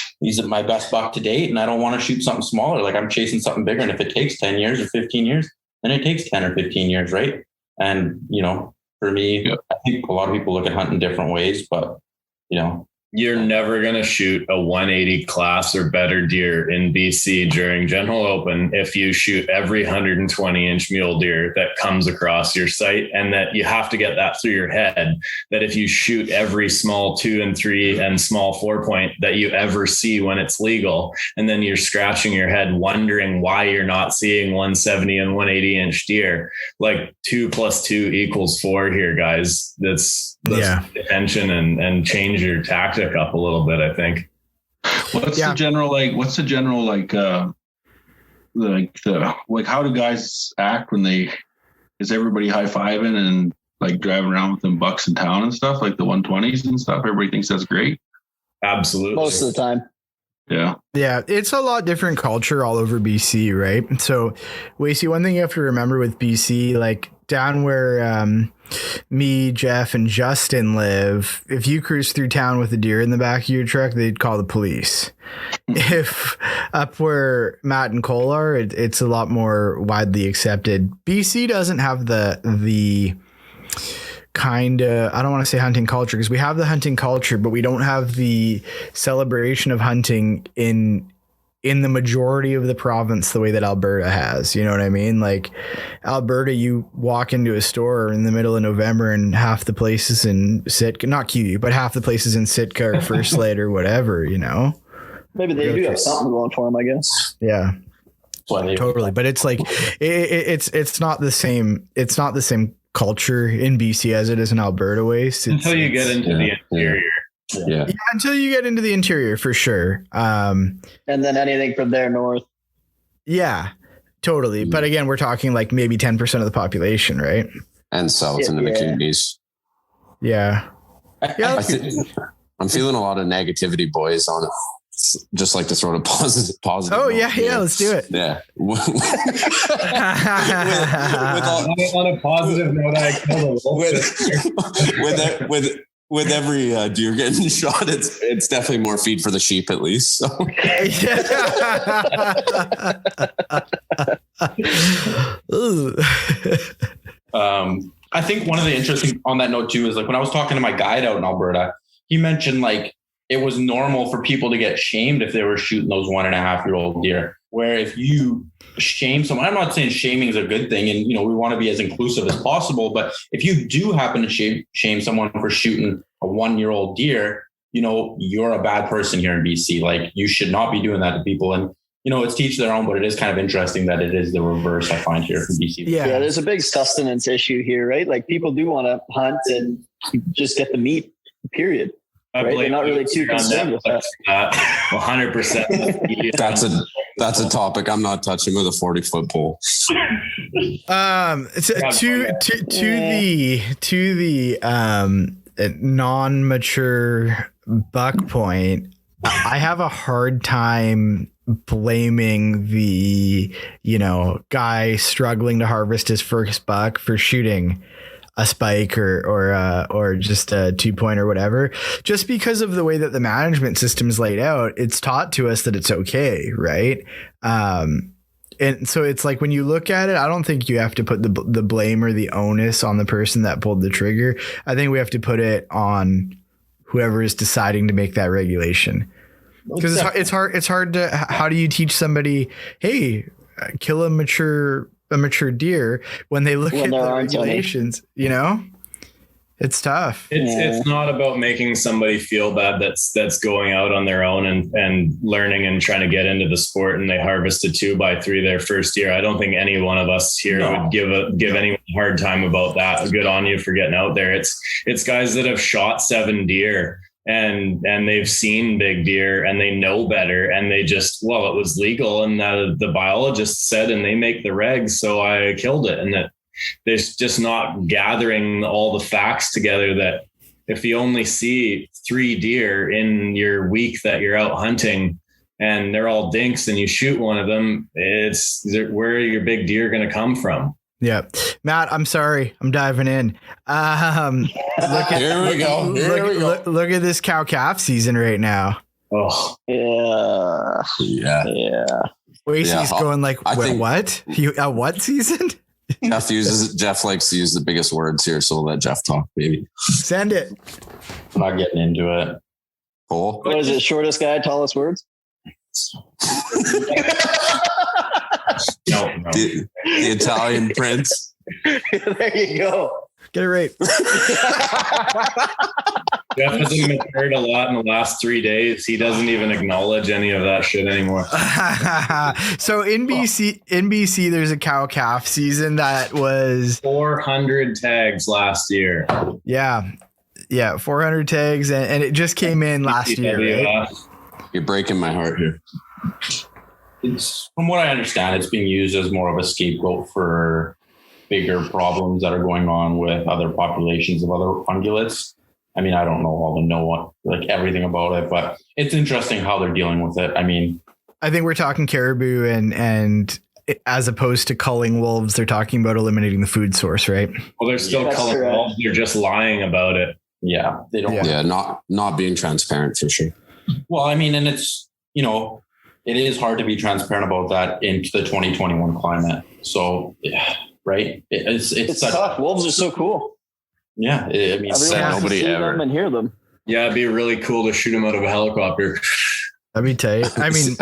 my best buck to date, and I don't want to shoot something smaller. Like I'm chasing something bigger. And if it takes 10 years or 15 years, then it takes 10 or 15 years, right? And, for me, I think a lot of people look at hunting different ways, but,
You're never going to shoot a 180 class or better deer in BC during general open if you shoot every 120-inch mule deer that comes across your sight, and that you have to get that through your head, that if you shoot every small 2 and 3 and small 4-point that you ever see when it's legal, and then you're scratching your head wondering why you're not seeing 170 and 180-inch deer, like 2 + 2 = 4 here, guys. That's pay attention and change your tactic up a little bit, I think.
What's the general how do guys act when is everybody high-fiving and like driving around with them bucks in town and stuff, like the 120s and stuff? Everybody thinks that's great.
Absolutely.
Most of the time.
Yeah.
Yeah, it's a lot different culture all over BC, right? So, Wasey, one thing you have to remember with BC, like down where me, Jeff, and Justin live, if you cruise through town with a deer in the back of your truck, they'd call the police. If up where Matt and Cole are, it's a lot more widely accepted. BC doesn't have the kind of, I don't want to say hunting culture, because we have the hunting culture, but we don't have the celebration of hunting in the majority of the province the way that Alberta has. You know what I mean? Like Alberta, you walk into a store in the middle of November and half the places in Sitka, not QU, but half the places in Sitka or First Slate or whatever, you know?
Maybe they do have something going for them, I guess.
Yeah. Totally. But it's like, it's not the same. It's not the same culture in BC as it is in Alberta ways.
Until you get into the interior.
Yeah,
until you get into the interior, for sure.
And then anything from there north.
Yeah, totally. But again, we're talking like maybe 10% of the population, right?
and south into the Kootenays.
Yeah. Yeah.
I'm feeling a lot of negativity, boys, on it. Just like to throw a positive.
Oh yeah, let's do it.
Yeah.
On a positive note, I killed a wolf.
With every deer getting shot, it's definitely more feed for the sheep, at least. So.
I think one of the interesting on that note too is like when I was talking to my guide out in Alberta, he mentioned like it was normal for people to get shamed if they were shooting those 1.5-year-old deer. Where if you shame someone, I'm not saying shaming is a good thing, and we want to be as inclusive as possible. But if you do happen to shame someone for shooting a 1-year-old deer, you're a bad person here in BC. Like you should not be doing that to people. And it's teach their own, but it is kind of interesting that it is the reverse I find here from BC.
Yeah, there's a big sustenance issue here, right? Like people do want to hunt and just get the meat, period. Right? They're not really too concerned with that.
100%. That's a topic I'm not touching with a 40-foot pole. To the non-mature buck point, I have a hard time blaming the guy struggling to harvest his first buck for shooting a spike or just a 2-point or whatever, just because of the way that the management system is laid out. It's taught to us that it's okay. Right. And so it's like, when you look at it, I don't think you have to put the blame or the onus on the person that pulled the trigger. I think we have to put it on whoever is deciding to make that regulation. Because it's hard to, how do you teach somebody, hey, kill a mature deer when they look at the regulations, it's tough.
It's not about making somebody feel bad that's going out on their own and learning and trying to get into the sport, and they harvest a 2x3 their first year. I don't think any one of us here would give anyone a hard time about that. Good on you for getting out there. It's guys that have shot 7 deer and they've seen big deer and they know better, and they just, it was legal and the biologist said, and they make the regs, so I killed it. And that there's just not gathering all the facts together, that if you only see 3 deer in your week that you're out hunting and they're all dinks and you shoot one of them, where are your big deer going to come from?
Yeah. Matt, I'm sorry. I'm diving in.
Here we go.
Look at this cow-calf season right now.
Oh.
Yeah.
Wasey's going like, what? What season?
Jeff likes to use the biggest words here, so we'll let Jeff talk, maybe.
Send it.
I'm not getting into it.
Cool.
What is it? Shortest guy, tallest words?
No.
The Italian prince.
There you go.
Get it right.
Jeff hasn't matured a lot in the last 3 days. He doesn't even acknowledge any of that shit anymore.
So in BC, there's a cow-calf season that was
400 tags last year.
Yeah, 400 tags, and it just came in last year. Right?
You're breaking my heart here.
It's, from what I understand, it's being used as more of a scapegoat for bigger problems that are going on with other populations of other ungulates. I mean, I don't know like everything about it, but it's interesting how they're dealing with it. I mean,
I think we're talking caribou and as opposed to culling wolves, they're talking about eliminating the food source, right?
Well, they're still culling wolves. They're just lying about it.
Yeah. They don't.
Yeah. Not being transparent for sure.
Well, I mean, and it's, it is hard to be transparent about that into the 2021 climate. So, right. It's
tough. Wolves are so cool.
Yeah. I mean,
nobody ever them and hear them.
Yeah. It'd be really cool to shoot them out of a helicopter.
That'd be tight. I mean,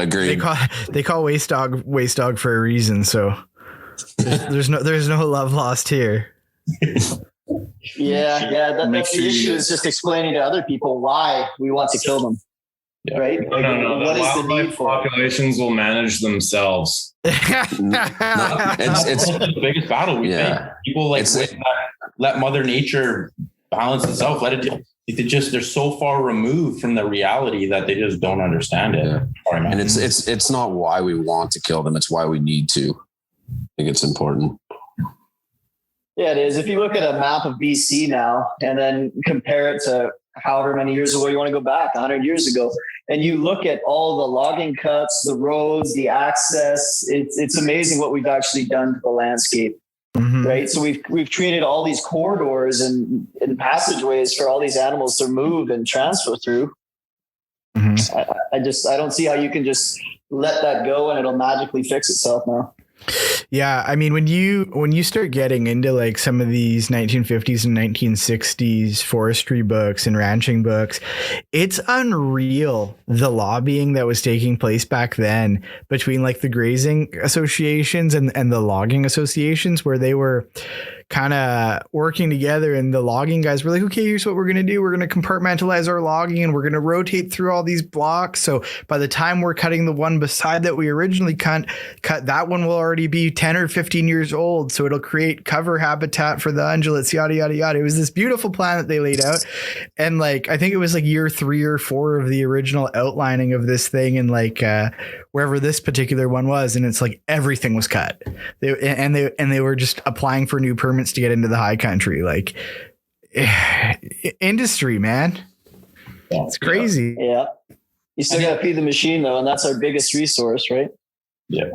they call waste dog for a reason. So there's no love lost here.
That's the issue is just explaining to other people why we want to kill them. Yeah. Right?
No. What is the need for populations will manage themselves.
It's the biggest battle we face. People let Mother Nature balance itself. Let it. They're so far removed from the reality that they just don't understand it.
Yeah. And it's not why we want to kill them. It's why we need to. I think it's important.
Yeah, it is. If you look at a map of BC now and then compare it to however many years ago you want to go back, 100 years ago, and you look at all the logging cuts, the roads, the access, it's amazing what we've actually done to the landscape. Mm-hmm. Right. So we've treated all these corridors and passageways for all these animals to move and transfer through. Mm-hmm. I don't see how you can just let that go and it'll magically fix itself now.
Yeah, I mean, when you start getting into like some of these 1950s and 1960s forestry books and ranching books, it's unreal the lobbying that was taking place back then between like the grazing associations and the logging associations, where they were kind of working together, and the logging guys were like, okay, here's what we're going to do. We're going to compartmentalize our logging and we're going to rotate through all these blocks. So by the time we're cutting the one beside that we originally cut, that one will already be 10 or 15 years old. So it'll create cover habitat for the ungulates, yada, yada, yada. It was this beautiful plan that they laid out. And like, I think it was like year 3 or 4 of the original outlining of this thing. And like, wherever this particular one was. And it's like, everything was cut. They were just applying for new permits to get into the high country. Like industry, man. It's crazy.
Yeah. You still got to feed the machine though. And that's our biggest resource, right?
Yeah.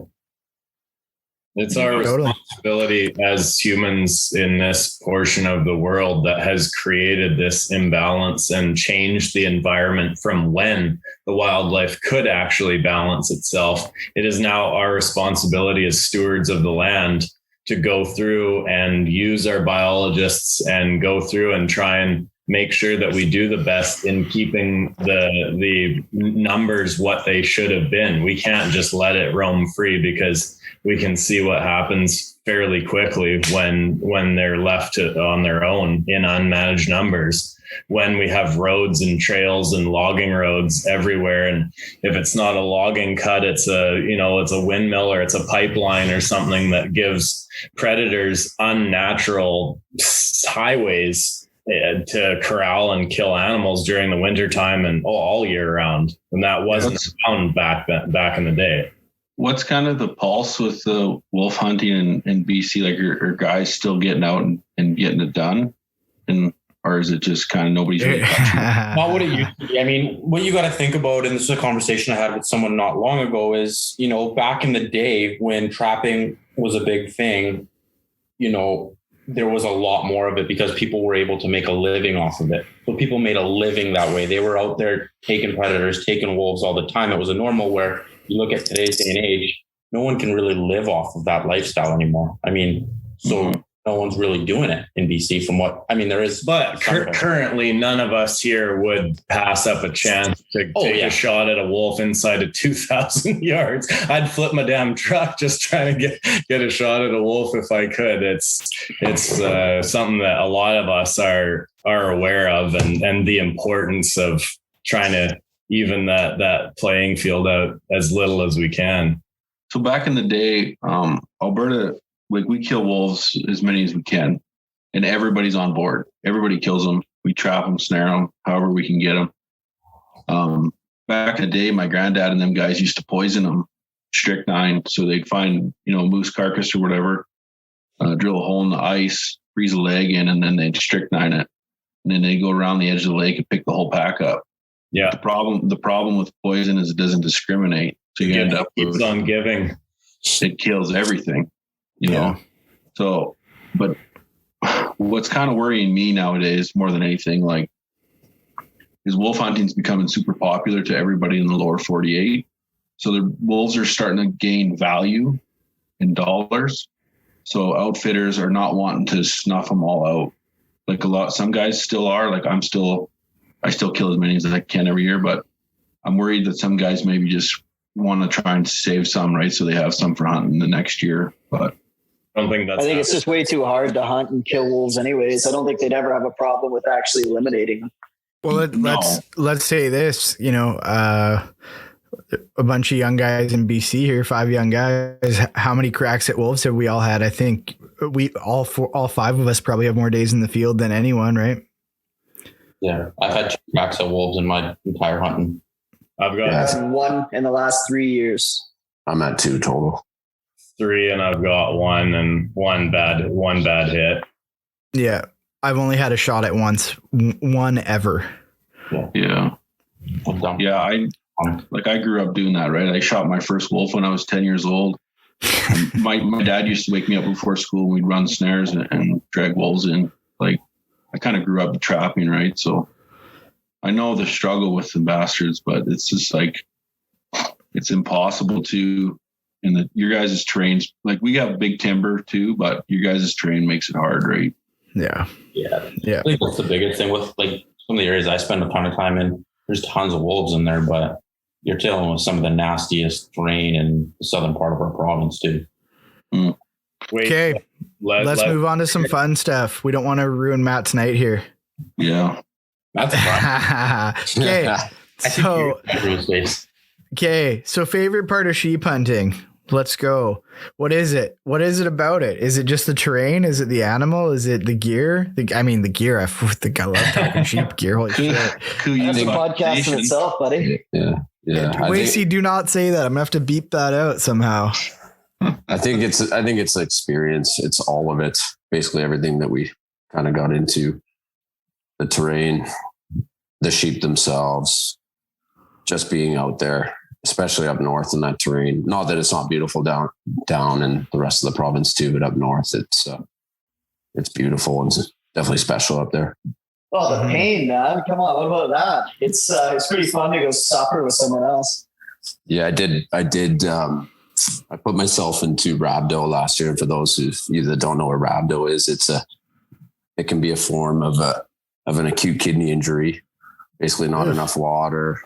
It's our responsibility as humans in this portion of the world that has created this imbalance and changed the environment from when the wildlife could actually balance itself. It is now our responsibility as stewards of the land to go through and use our biologists and go through and try and make sure that we do the best in keeping the numbers what they should have been. We can't just let it roam free, because we can see what happens fairly quickly when they're left on their own in unmanaged numbers. When we have roads and trails and logging roads everywhere, and if it's not a logging cut, it's a windmill or it's a pipeline or something that gives predators unnatural highways to corral and kill animals during the wintertime and all year round. And that wasn't found back in the day.
What's kind of the pulse with the wolf hunting in BC? Like, are guys still getting out and getting it done? Or is it just kind of nobody's really touching it?
Not what it used to be. I mean, what you got to think about, and this is a conversation I had with someone not long ago, is, back in the day when trapping was a big thing, there was a lot more of it because people were able to make a living off of it. So people made a living that way. They were out there taking predators, taking wolves all the time. It was a normal, where you look at today's day and age, no one can really live off of that lifestyle anymore. I mean, so no one's really doing it in BC from what, I mean, there is.
But currently, none of us here would pass up a chance to take a shot at a wolf inside of 2,000 yards. I'd flip my damn truck just trying to get a shot at a wolf if I could. It's something that a lot of us are aware of, and the importance of trying to even that playing field out as little as we can.
So back in the day, Alberta, like, we kill wolves as many as we can, and everybody's on board. Everybody kills them. We trap them, snare them, however we can get them. Back in the day, my granddad and them guys used to poison them, strychnine. So they'd find, a moose carcass or whatever, drill a hole in the ice, freeze a leg in, and then they'd strychnine it. and then they go around the edge of the lake and pick the whole pack up.
Yeah.
The problem with poison is it doesn't discriminate. So you end up
keeps on giving.
It kills everything, you know? So, but what's kind of worrying me nowadays more than anything, like, is wolf hunting's becoming super popular to everybody in the lower 48. So the wolves are starting to gain value in dollars. So outfitters are not wanting to snuff them all out. Like some guys still are. Like I still kill as many as I can every year, but I'm worried that some guys maybe just want to try and save some, right? So they have some for hunting the next year. But
I think
it's just way too hard to hunt and kill wolves anyways. I don't think they'd ever have a problem with actually eliminating them.
Well, let's say this, you know, a bunch of young guys in BC here, 5 young guys. How many cracks at wolves have we all had? I think we all 5 of us probably have more days in the field than anyone, right?
Yeah, I've had 2 cracks at wolves in my entire hunting.
I've got
1 in the last 3 years.
I'm at 2 total.
3, and I've got 1 and one bad hit.
Yeah, I've only had a shot at once, 1 ever.
Yeah. I grew up doing that, right? I shot my first wolf when I was 10 years old. My dad used to wake me up before school. We'd run snares and drag wolves in. Like, I kind of grew up trapping, right? So I know the struggle with the bastards, but it's just like, it's impossible to, your guys' terrain's like, we got big timber too, but your guys' terrain makes it hard, right?
Yeah.
I think that's the biggest thing with like some of the areas I spend a ton of time in. There's tons of wolves in there, but you're dealing with some of the nastiest terrain in the southern part of our province too.
Okay, let's move on to some fun stuff. We don't want to ruin Matt's night here.
Yeah.
That's fun.
So favorite part of sheep hunting. Let's go. What is it? What is it about it? Is it just the terrain? Is it the animal? Is it the gear? The gear. I think I love talking sheep gear. Holy shit.
That's a podcast in itself, buddy.
Yeah.
Wasey, do not say that. I'm gonna have to beep that out somehow.
I think it's experience. It's all of it. Basically everything that we kind of got into. The terrain, the sheep themselves, just being out there, especially up north in that terrain. Not that it's not beautiful down in the rest of the province too, but up north it's beautiful and it's definitely special up there.
Oh, the pain, man! Come on, what about that? It's pretty fun to go suffer with someone else.
Yeah, I did. I put myself into rhabdo last year. And for those who either don't know what rhabdo is, it can be a form of an acute kidney injury. Basically, not enough water,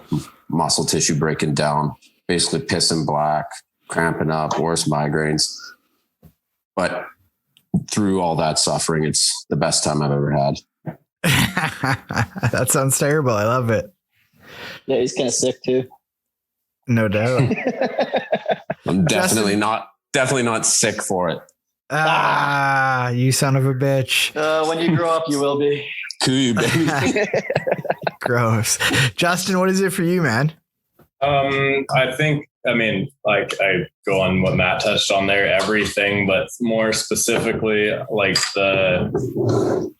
muscle tissue breaking down, basically pissing black, cramping up, worse migraines. But through all that suffering, it's the best time I've ever had.
That sounds terrible. I love it.
Yeah, he's kind of sick too.
No doubt.
I'm definitely not sick for it.
You son of a bitch.
When you grow up, you will be.
Cool, baby.
Gross. Justin, what is it for you, man?
I go on what Matt touched on there, everything, but more specifically, like the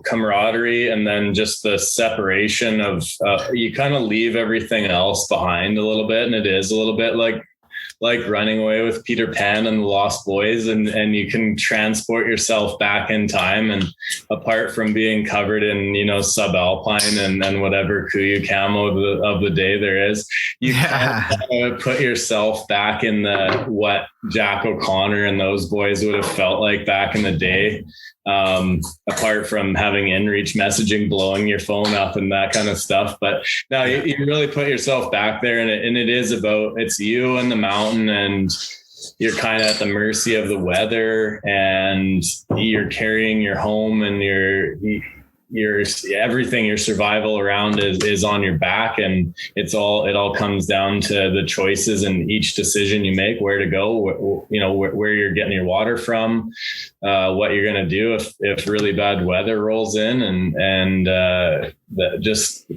camaraderie and then just the separation of, you kind of leave everything else behind a little bit. And it is a little bit like running away with Peter Pan and the Lost Boys, and you can transport yourself back in time. And apart from being covered in, subalpine and whatever Kuyu camo of the day there is, you can put yourself back in what Jack O'Connor and those boys would have felt like back in the day. Apart from having inReach messaging blowing your phone up and that kind of stuff. But no, you really put yourself back there, and it is about, it's you and the mountain, and you're kind of at the mercy of the weather, and you're carrying your home and your everything, your survival around is on your back, and it all comes down to the choices and each decision you make, where to go, where you're getting your water from, what you're going to do if really bad weather rolls in, and just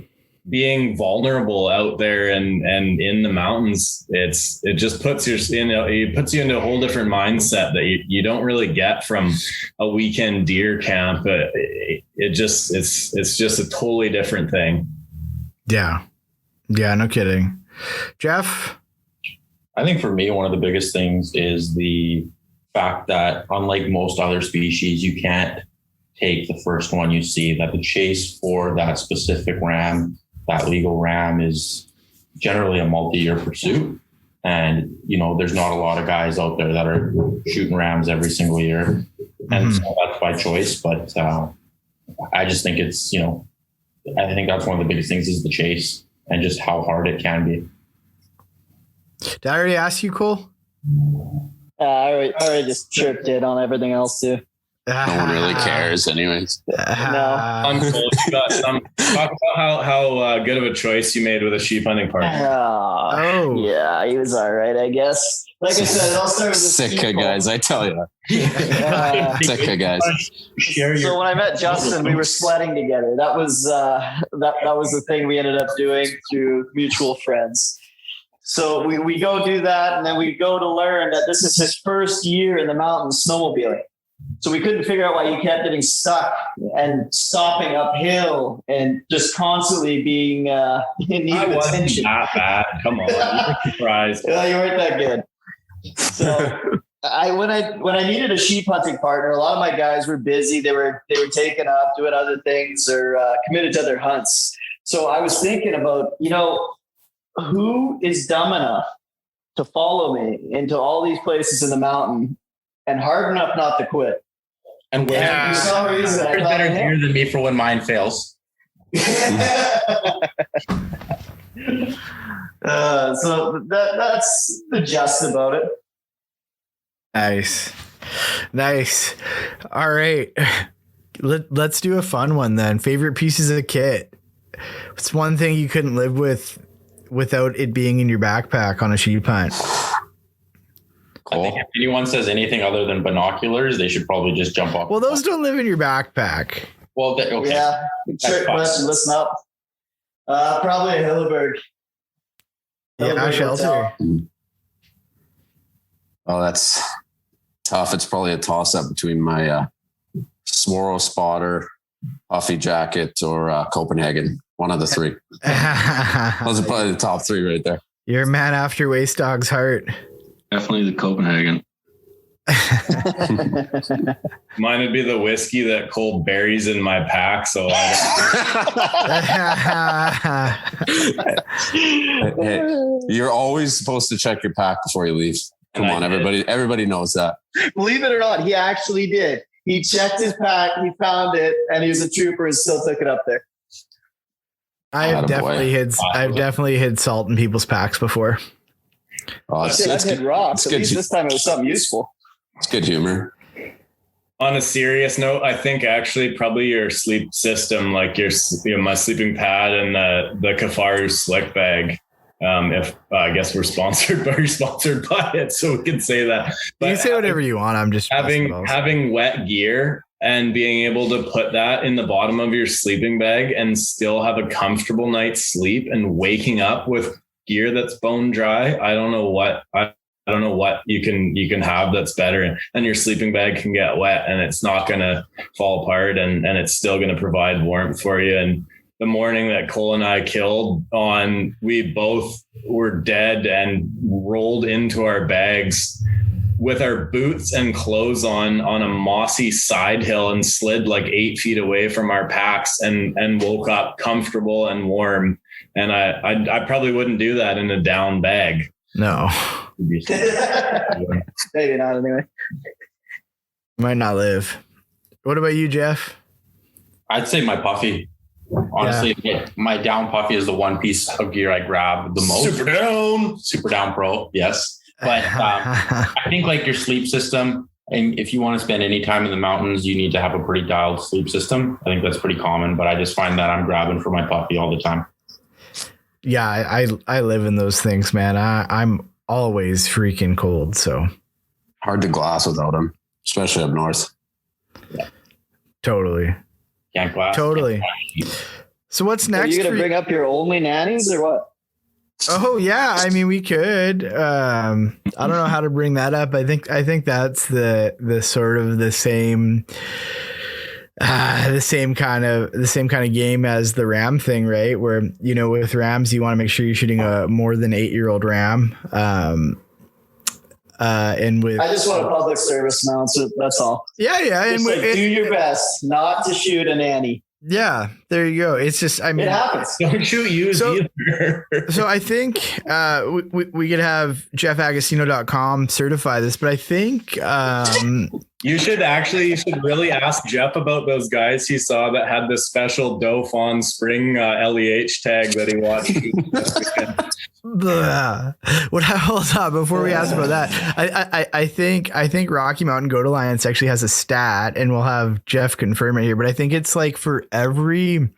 being vulnerable out there and in the mountains, it just puts you into a whole different mindset that you don't really get from a weekend deer camp. It's just a totally different thing.
Yeah, no kidding. Jeff?
I think for me, one of the biggest things is the fact that unlike most other species, you can't take the first one you see, that the chase for that specific ram, that legal ram, is generally a multi-year pursuit. And, there's not a lot of guys out there that are shooting rams every single year. And so that's by choice. But I just think it's, I think that's one of the biggest things is the chase and just how hard it can be.
Did I already ask you, Cole?
I already just tripped in on everything else too.
No one really cares anyways.
No.
Talk about how good of a choice you made with a sheep hunting partner.
Yeah, he was all right, I guess. Like I said, it all started with
Sitka guys, I tell you. Sitka guys.
So when I met Justin, we were sledding together. That was that was the thing we ended up doing through mutual friends. So we go do that, and then we go to learn that this is his first year in the mountains snowmobiling. So we couldn't figure out why he kept getting stuck and stopping uphill and just constantly being in need of attention.
Not bad. Come on, you're surprised.
Well, you weren't that good. So when I needed a sheep hunting partner, a lot of my guys were busy. They were taken up doing other things or committed to other hunts. So I was thinking about, who is dumb enough to follow me into all these places in the mountain and hard enough not to quit?
And for some reason, there's better gear than me for when mine fails.
So that's the gist about it.
Nice. All right. Let's do a fun one then. Favorite pieces of kit. What's one thing you couldn't live without it being in your backpack on a sheep hunt?
Cool. I think if anyone says anything other than binoculars, they should probably just jump off.
Well, those don't live in your backpack.
Well, okay.
Yeah. Trick question. Listen up. Probably a Hilleberg.
Yeah, shelter.
Oh, that's tough. It's probably a toss-up between my Swirl spotter, puffy jacket, or Copenhagen. One of the three. Those are probably the top three right there.
You're a man after Waste Dog's heart.
Definitely the Copenhagen.
Mine would be the whiskey that Cole buries in my pack. So
Hey, you're always supposed to check your pack before you leave. Come on, everybody knows that.
Believe it or not, he actually did. He checked his pack, he found it, and he was a trooper and still took it up there.
I've definitely hid salt in people's packs before.
Oh,
I've hid rocks. At least this time it was something useful.
It's good humor.
On a serious note, I think actually probably your sleep system, like my sleeping pad and the Kafaru slick bag. If I guess we're sponsored by it, so we can say that. But
you can say whatever you want. I'm just
having wet gear and being able to put that in the bottom of your sleeping bag and still have a comfortable night's sleep, and waking up with gear that's bone dry. I don't know what you can have that's better. And your sleeping bag can get wet and it's not going to fall apart, and it's still going to provide warmth for you. And the morning that Cole and I killed on, we both were dead and rolled into our bags with our boots and clothes on a mossy side hill and slid like 8 feet away from our packs and woke up comfortable and warm. And I probably wouldn't do that in a down bag.
No.
Maybe not anyway.
Might not live. What about you, Jeff?
I'd say my puffy. Honestly, my down puffy is the one piece of gear I grab the most. Super down pro. Yes. But I think like your sleep system, and if you want to spend any time in the mountains, you need to have a pretty dialed sleep system. I think that's pretty common, but I just find that I'm grabbing for my puffy all the time.
Yeah, I live in those things, man. I'm always freaking cold, so
hard to glass without them, especially up north.
Yeah.
Totally.
Can't glass.
Totally. So what's next?
Are you going to bring up your only nannies or what?
Oh yeah, I mean we could. I don't know how to bring that up. I think that's the sort of the same kind of game as the ram thing, right? Where, you know, with rams you want to make sure you're shooting a more than 8-year-old ram. And with,
I just want a public service announcement. That's all.
Yeah,
and do your best not to shoot a nanny.
Yeah, there you go. It's just, I mean,
it happens.
Don't shoot you either.
So I think we could have jeffagostino.com certify this, but I think
you should really ask Jeff about those guys he saw that had the special doe fawn spring LEH tag that he watched.
Hold on, before we ask about that, I think Rocky Mountain Goat Alliance actually has a stat, and we'll have Jeff confirm it here, but I think it's like for every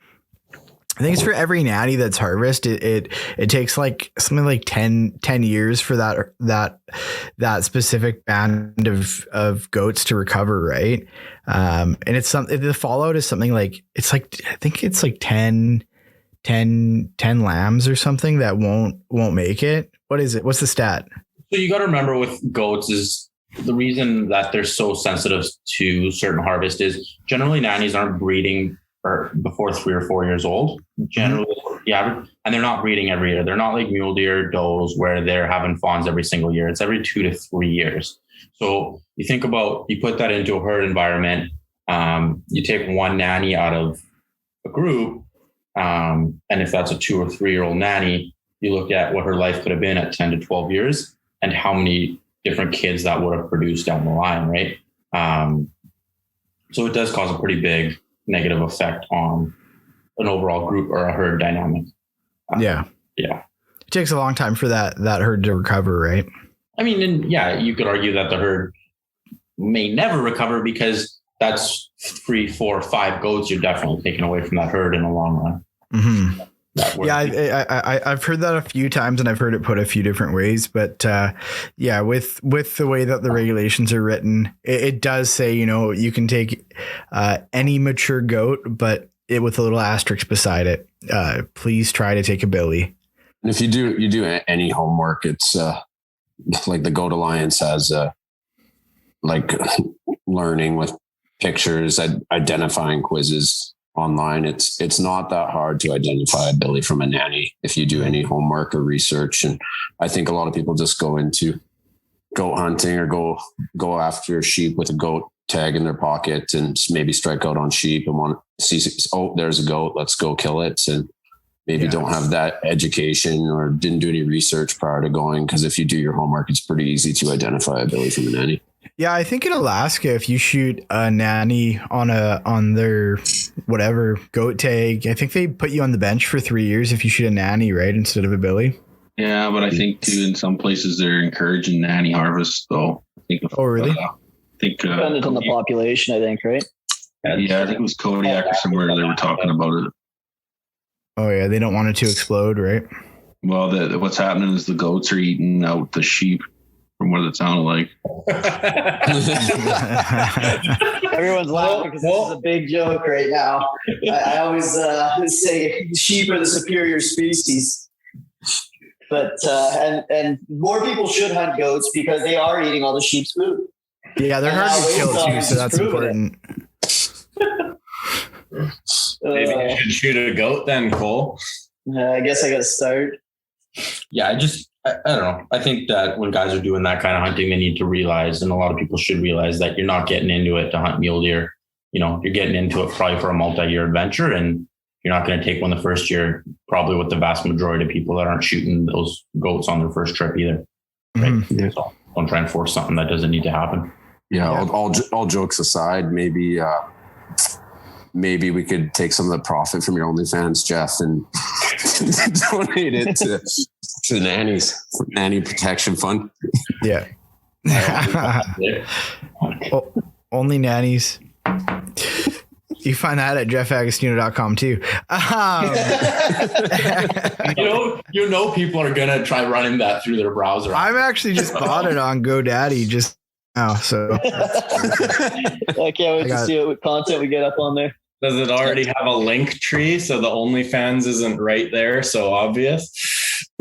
nanny that's harvested, it takes like something like 10 years for that specific band of goats to recover, right? And it's something, the fallout is something like, it's like, I think it's like 10 lambs or something that won't make it. What is it? What's the stat?
So you got to remember with goats is the reason that they're so sensitive to certain harvest is generally nannies aren't breeding before 3 or 4 years old, generally the average, and they're not breeding every year. They're not like mule deer does where they're having fawns every single year. It's every 2 to 3 years. So you think about, you put that into a herd environment, you take one nanny out of a group, and if that's a 2 or 3 year old nanny, you look at what her life could have been at 10 to 12 years and how many different kids that would have produced down the line, right? So it does cause a pretty big negative effect on an overall group or a herd dynamic.
Yeah.
It
takes a long time for that herd to recover, right?
I mean, you could argue that the herd may never recover because that's 3, 4, 5 goats you're definitely taking away from that herd in the long run.
Mm-hmm. I've heard that a few times, and I've heard it put a few different ways, but with the way that the regulations are written, it does say, you know, you can take any mature goat, but with a little asterisk beside it. Please try to take a billy.
And if you do any homework, it's like the Goat Alliance has like learning with pictures, identifying quizzes online. It's not that hard to identify a billy from a nanny if you do any homework or research. And I think a lot of people just go into goat hunting or go after sheep with a goat tag in their pocket and maybe strike out on sheep and want to see, oh, there's a goat, let's go kill it. And maybe don't have that education or didn't do any research prior to going. Because if you do your homework, it's pretty easy to identify a billy from a nanny.
Yeah, I think in Alaska, if you shoot a nanny on their whatever goat tag, I think they put you on the bench for 3 years if you shoot a nanny, right, instead of a billy.
Yeah, but I think too in some places they're encouraging nanny harvest. So I think.
Oh, really?
I think
dependent on the population, I think, right?
Yeah, I think it was Kodiak or somewhere they were talking about it.
Oh yeah, they don't want it to explode, right?
Well, what's happening is the goats are eating out the sheep. From what it sounded like.
Everyone's laughing because this is a big joke right now. I always say sheep are the superior species. But and more people should hunt goats because they are eating all the sheep's food.
Yeah, they're hard to kill too, so that's important.
Maybe you should shoot a goat then, Cole.
I guess I got to start.
Yeah, I don't know. I think that when guys are doing that kind of hunting, they need to realize, and a lot of people should realize, that you're not getting into it to hunt mule deer. You know, you're getting into it probably for a multi-year adventure, and you're not going to take one the first year, probably with the vast majority of people that aren't shooting those goats on their first trip either. Right? Mm-hmm. So don't try and force something that doesn't need to happen.
Yeah. All jokes aside, maybe we could take some of the profit from your OnlyFans, Jeff, and donate it to nannies, nanny protection fund.
Yeah. Only nannies. You find that at jeffagostino.com too.
You know, people are going to try running that through their browser.
I've actually just bought it on GoDaddy just now. So
I can't wait to see what content we get up on there.
Does it already have a link tree? So the OnlyFans isn't right there. So obvious.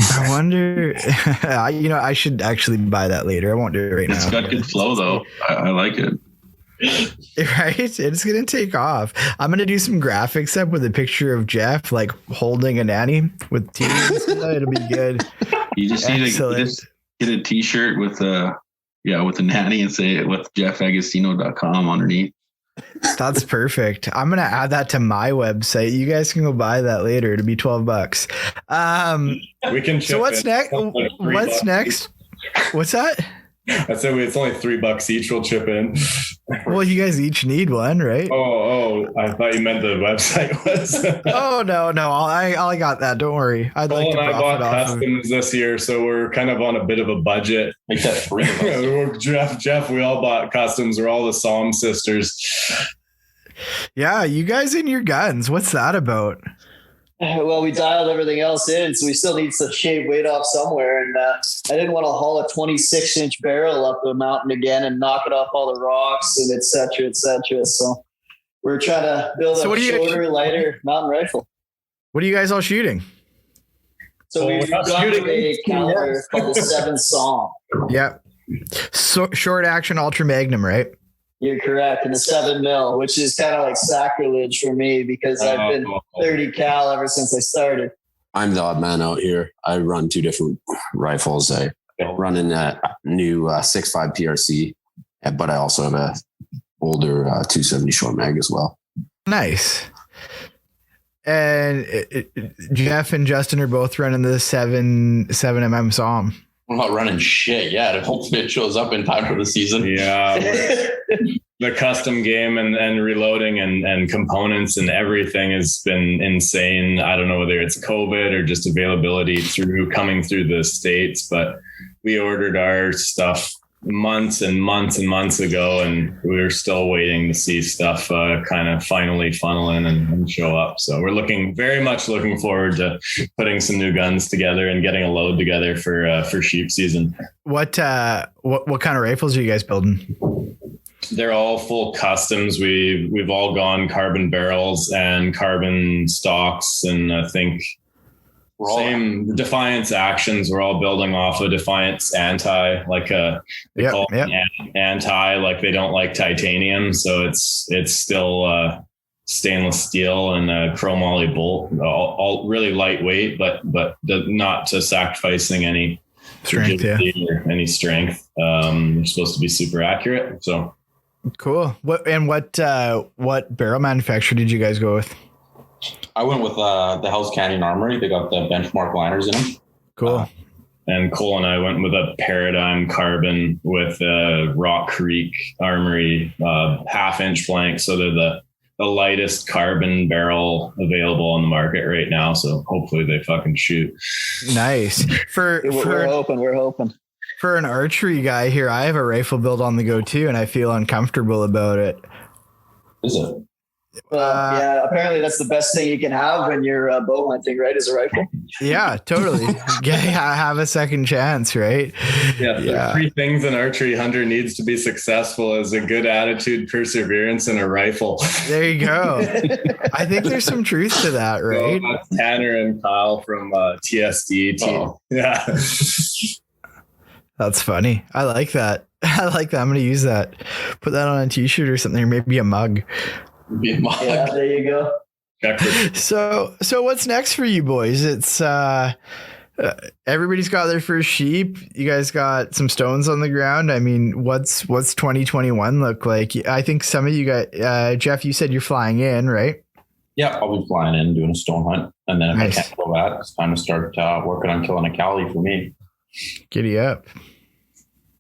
I wonder, I should actually buy that later. I won't do it right now.
It's got good flow though. I like it.
Right? It's going to take off. I'm going to do some graphics up with a picture of Jeff, like holding a nanny with teeth. It'll be good.
You just need to get a t-shirt with a nanny and say it with jeffagostino.com underneath.
That's perfect. I'm going to add that to my website. You guys can go buy that later. It'll be $12.
We can.
So what's next? What's next? What's that?
I said it's only $3 each. We'll chip in.
Well, you guys each need one, right?
Oh! I thought you meant the website was.
Oh no! I got that. Don't worry. I'd like to profit
bought
off
customs this year, so we're kind of on a bit of a budget.
Make that free.
Jeff, we all bought customs. We're all the Psalm sisters.
Yeah, you guys and your guns. What's that about?
Well, we dialed everything else in, so we still need to shave weight off somewhere. And I didn't want to haul a 26-inch barrel up the mountain again and knock it off all the rocks and et cetera, et cetera. So we're trying to build a shorter, lighter mountain rifle.
What are you guys all shooting?
So we've got a caliber called the 7 Song.
Yeah. So, short action ultra magnum, right?
You're correct. And the 7 mil, which is kind of like sacrilege for me because I've been 30 cal ever since I started.
I'm the odd man out here. I run 2 different rifles. I run in a new 6.5 PRC, but I also have a older 270 short mag as well.
Nice. And Jeff and Justin are both running the 7mm SOM.
I'm not running shit yet. Hopefully it shows up in time for the season.
Yeah. The custom game and reloading and components and everything has been insane. I don't know whether it's COVID or just availability coming through the States, but we ordered our stuff months and months and months ago, and we're still waiting to see stuff kind of finally funnel in and show up. So we're very much looking forward to putting some new guns together and getting a load together for sheep season. What kind of rifles are you guys building? They're all full customs. We've all gone carbon barrels and carbon stocks, and I think same Defiance actions. We're all building off a Defiance anti, like they call it anti, like they don't like titanium, so it's still stainless steel and a chromoly bolt, all really lightweight, but not to sacrificing any strength or any strength. They're supposed to be super accurate. So cool. What barrel manufacturer did you guys go with?
I went with the Hell's Canyon Armory. They got the benchmark liners in them.
Cool.
And Cole and I went with a Paradigm carbon with a Rock Creek Armory 1/2-inch flank. So they're the lightest carbon barrel available on the market right now. So hopefully they fucking shoot. Nice.
We're hoping.
For an archery guy here, I have a rifle build on the go too, and I feel uncomfortable about it.
Is it?
Well, yeah, apparently that's the best thing you can have when you're bow hunting, right? Is a rifle.
Yeah, totally. Have a second chance, right?
Yeah. 3 things an archery hunter needs to be successful is a good attitude, perseverance, and a rifle.
There you go. I think there's some truth to that, right?
So that's Tanner and Kyle from TSD team. Oh. Yeah.
That's funny. I like that. I'm going to use that. Put that on a t-shirt or something, or maybe a mug.
Yeah, there you go.
So what's next for you boys? It's everybody's got their first sheep. You guys got some stones on the ground. I mean, what's 2021 look like? I think some of you got Jeff, you said you're flying in, right?
Yeah, I'll be flying in doing a stone hunt, and then if I can't go back, it's time to start working on killing a Cali for me.
Giddy up.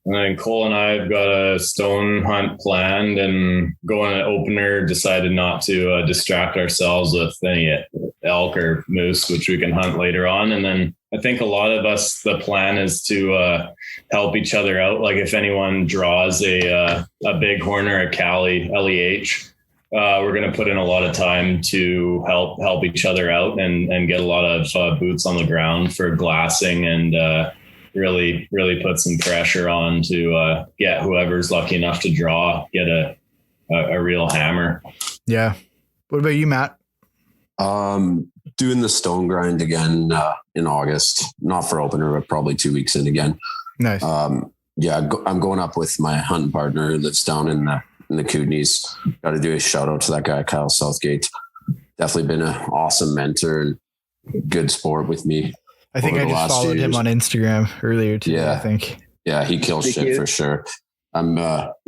And then Cole and I have got a stone hunt planned, and going an opener, decided not to distract ourselves with any elk or moose, which we can hunt later on. And then I think a lot of us, the plan is to help each other out. Like if anyone draws a bighorn or a Cali LEH, we're going to put in a lot of time to help each other out and get a lot of boots on the ground for glassing and really put some pressure on to get whoever's lucky enough to get a real hammer.
Yeah. What about you, Matt?
Doing the stone grind again in August, not for opener, but probably 2 weeks in again.
Nice.
I'm going up with my hunting partner who lives down in the Kootenays. Got to do a shout out to that guy, Kyle Southgate. Definitely been an awesome mentor and good sport with me.
I think I just followed him on Instagram earlier today. Yeah. I think.
Yeah, he kills shit for sure. I'm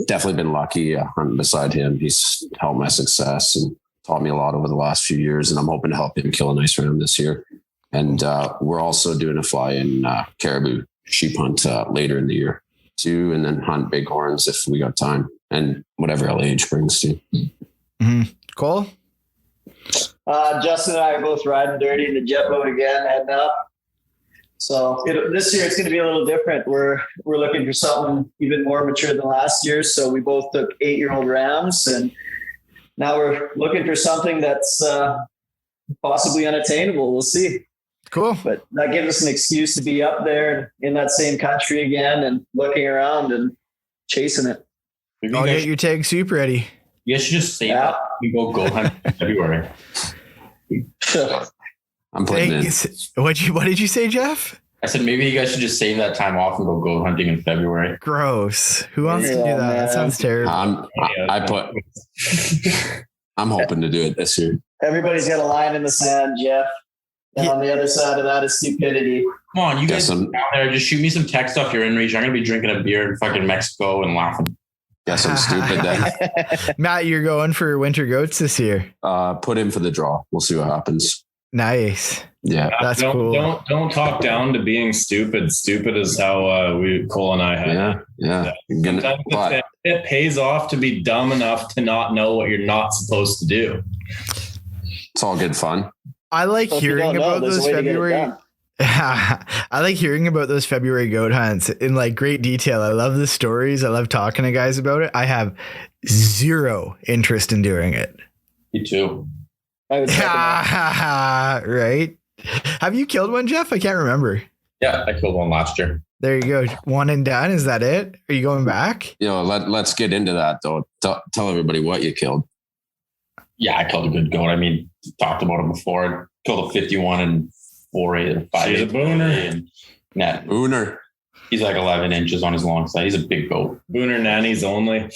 definitely been lucky hunting beside him. He's helped my success and taught me a lot over the last few years, and I'm hoping to help him kill a nice ram this year. And we're also doing a fly-in caribou sheep hunt later in the year too, and then hunt bighorns if we got time and whatever age brings to.
Mm-hmm. Cole?
Justin and I are both riding dirty in the jet boat again, heading up. So this year it's going to be a little different. We're looking for something even more mature than last year. So we both took 8-year-old rams, and now we're looking for something that's possibly unattainable. We'll see.
Cool.
But that gives us an excuse to be up there in that same country again and looking around and chasing it.
I'll get your tag soup ready.
You guys should just say that. We go hunt in February.
I'm putting in.
What did you say, Jeff?
I said maybe you guys should just save that time off and go hunting in February.
Gross. Who wants to do that? Man. That sounds terrible.
I'm hoping to do it this year.
Everybody's got a line in the sand, Jeff. And on the other side of that is stupidity.
Come on, you guys out there, just shoot me some tech stuff you're in reach. I'm going to be drinking a beer in fucking Mexico and laughing.
Guess I'm stupid then.
Matt, you're going for winter goats this year.
Put in for the draw. We'll see what happens.
Nice.
Yeah.
That's cool.
Don't talk down to being stupid. Stupid is how Cole and I had.
Yeah.
It pays off to be dumb enough to not know what you're not supposed to do.
It's all good fun.
I like hearing about those February. I like hearing about those February goat hunts in like great detail. I love the stories. I love talking to guys about it. I have zero interest in doing it.
Me too.
Right? Have you killed one, Jeff? I can't remember.
Yeah, I killed one last year.
There you go. One and done. Is that it? Are you going back?
Let's get into that though. Tell everybody what you killed.
Yeah, I killed a good goat. I mean, talked about it before. I killed a 51 and 4.8 or 5.
He's a booner.
Net.
Booner.
He's like 11 inches on his long side. He's a big goat.
Booner nannies only.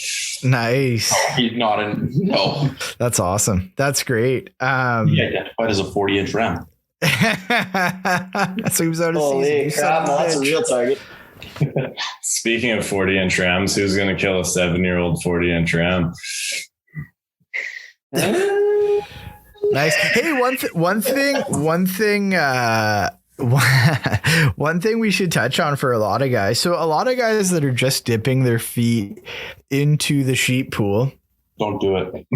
Nice.
Oh, he's not no.
That's awesome. That's great.
He identified as a 40-inch ram.
So he was out of
season. Crap, that's a real target.
Speaking of 40-inch rams, who's going to kill a 7-year-old 40-inch ram?
Nice. Hey, one thing we should touch on for a lot of guys. So a lot of guys that are just dipping their feet into the sheep pool.
Don't do it.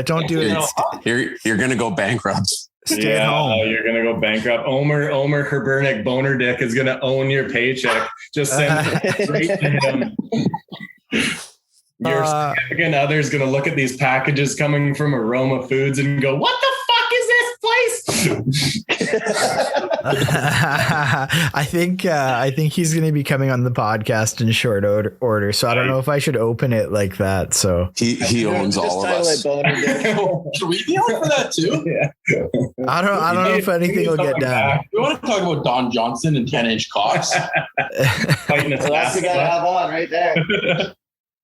Don't do it.
You're going to go bankrupt.
Stay at home.
You're going to go bankrupt. Omer Herbernick Boner Dick is going to own your paycheck. Just send it straight to him. Your significant other is going to look at these packages coming from Aroma Foods and go, "What the fuck is this place?"
I think he's going to be coming on the podcast in short order. So I don't know if I should open it like that. So
he owns all of us.
Should we be on for that too?
Yeah.
I don't know if anything will get done.
We want to talk about Don Johnson and 10-inch cocks.
That's the guy to have on right there.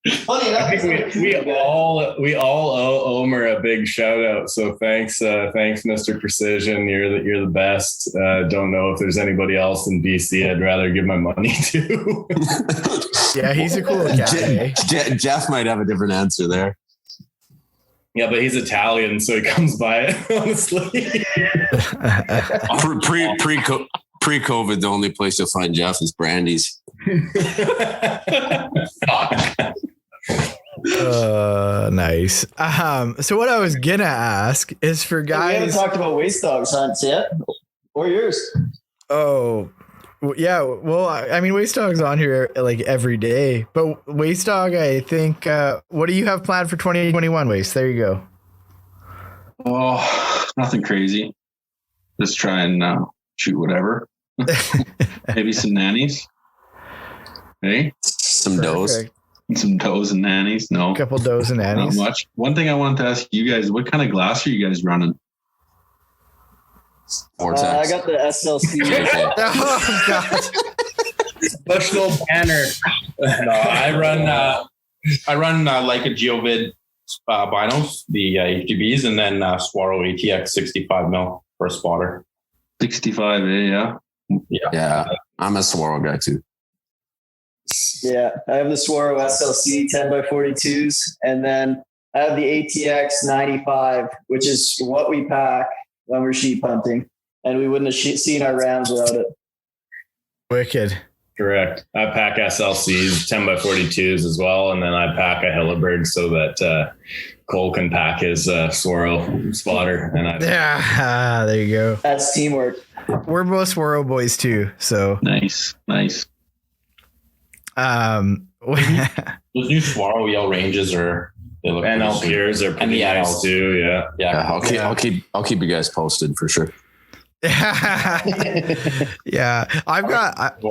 Funny enough,
we all owe Omer a big shout out. So thanks, Mr. Precision. You're the best. Don't know if there's anybody else in BC I'd rather give my money to.
Yeah, he's a cool guy.
Jeff might have a different answer there.
Yeah, but he's Italian, so he comes by it, honestly.
Pre-COVID, the only place you'll find Jeff is Brandy's.
Nice. So what I was gonna ask is for guys. We
haven't talked about waste dogs hunts yet, or yours.
Oh, yeah. Well, I mean, waste dog's on here like every day, but waste dog, I think. What do you have planned for 2021, Waste? There you go.
Oh, nothing crazy. Just try and shoot whatever. Maybe some nannies. Hey,
some does.
Some does and nannies? No.
A couple does and nannies.
Not much. One thing I wanted to ask you guys, what kind of glass are you guys running?
I got the SLC.
Oh God.
Professional banner. No, I run like a GeoVid binos, the HDBs, and then Swaro ATX 65 mil for a spotter.
65, yeah.
Yeah, I'm a Swirl guy too.
Yeah, I have the Swaro SLC 10x42s, and then I have the ATX 95, which is what we pack when we're sheep hunting, and we wouldn't have seen our rams without it.
Wicked.
Correct. I pack SLCs 10x42s as well, and then I pack a Hillibird so that Cole can pack his Swirl spotter. And
there you go.
That's teamwork.
We're both Swirl boys too, so
Nice.
Those new Swaro yell ranges they look
and LPers are pretty nice too. Yeah.
I'll keep you guys posted for sure.
Yeah, I've got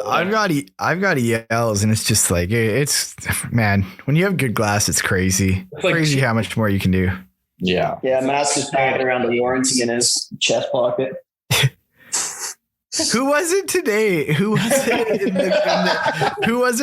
ELs, and it's just like it's man, when you have good glass, it's crazy. It's like crazy how much more you can do.
Yeah.
Matt's just packing around the warranty in his chest pocket.
Who was it today? Who was it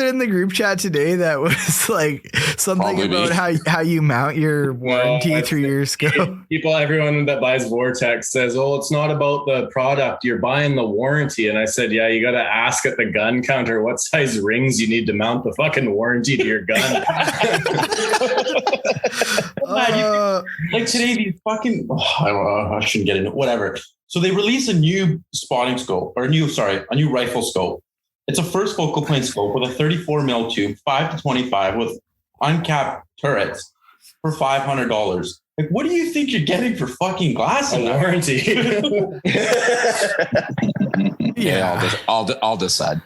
in the group chat today that was like something
Probably
about how you mount your warranty through your scope?
Everyone that buys Vortex says, "Oh, it's not about the product. You're buying the warranty." And I said, "Yeah, you got to ask at the gun counter what size rings you need to mount the fucking warranty to your gun."
Like today, these fucking I don't know. I shouldn't get into it. Whatever. So they release a new spotting scope, or a new rifle scope. It's a first focal plane scope with a 34 mil tube, 5 to 25 with uncapped turrets for $500. Like, what do you think you're getting for fucking glass and
warranty?
Yeah, I'll decide.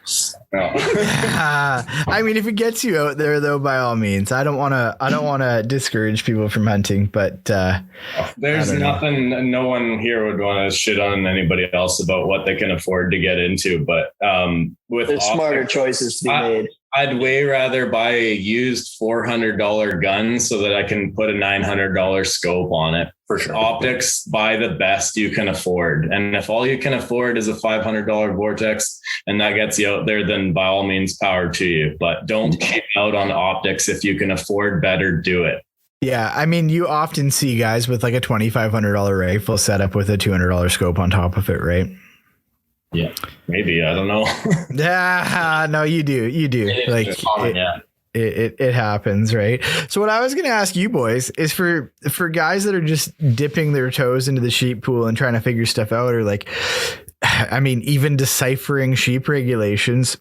I mean, if it gets you out there, though, by all means. I don't want to discourage people from hunting, but
there's nothing. No one here would want to shit on anybody else about what they can afford to get into. But
there's smarter choices to be made.
I'd way rather buy a used $400 gun so that I can put a $900 scope on it. For sure. Optics, buy the best you can afford. And if all you can afford is a $500 Vortex and that gets you out there, then by all means, power to you. But don't cheap out on optics. If you can afford better, do it.
Yeah, I mean, you often see guys with like a $2,500 rifle setup with a $200 scope on top of it, right?
Yeah, maybe. I don't know.
No, you do. Like it happens, right? So what I was going to ask you boys is for guys that are just dipping their toes into the sheep pool and trying to figure stuff out, or like, I mean, even deciphering sheep regulations.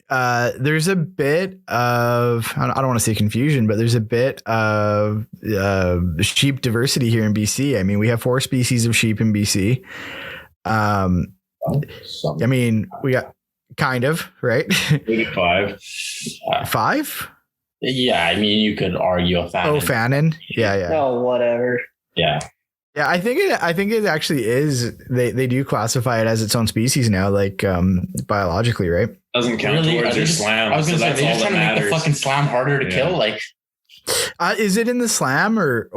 There's a bit of, I don't want to say confusion, but there's a bit of sheep diversity here in BC. I mean, we have 4 species of sheep in BC. I mean, we got kind of, right?
Maybe 5.
5?
Yeah, I mean, you could argue a Fannin.
Oh, Fannin? Yeah.
Oh, whatever.
Yeah.
Yeah, I think it actually is. They do classify it as its own species now, like biologically, right?
Doesn't count towards your slam.
I was going to say, they're just trying to make the fucking slam harder to kill. Like,
is it in the slam or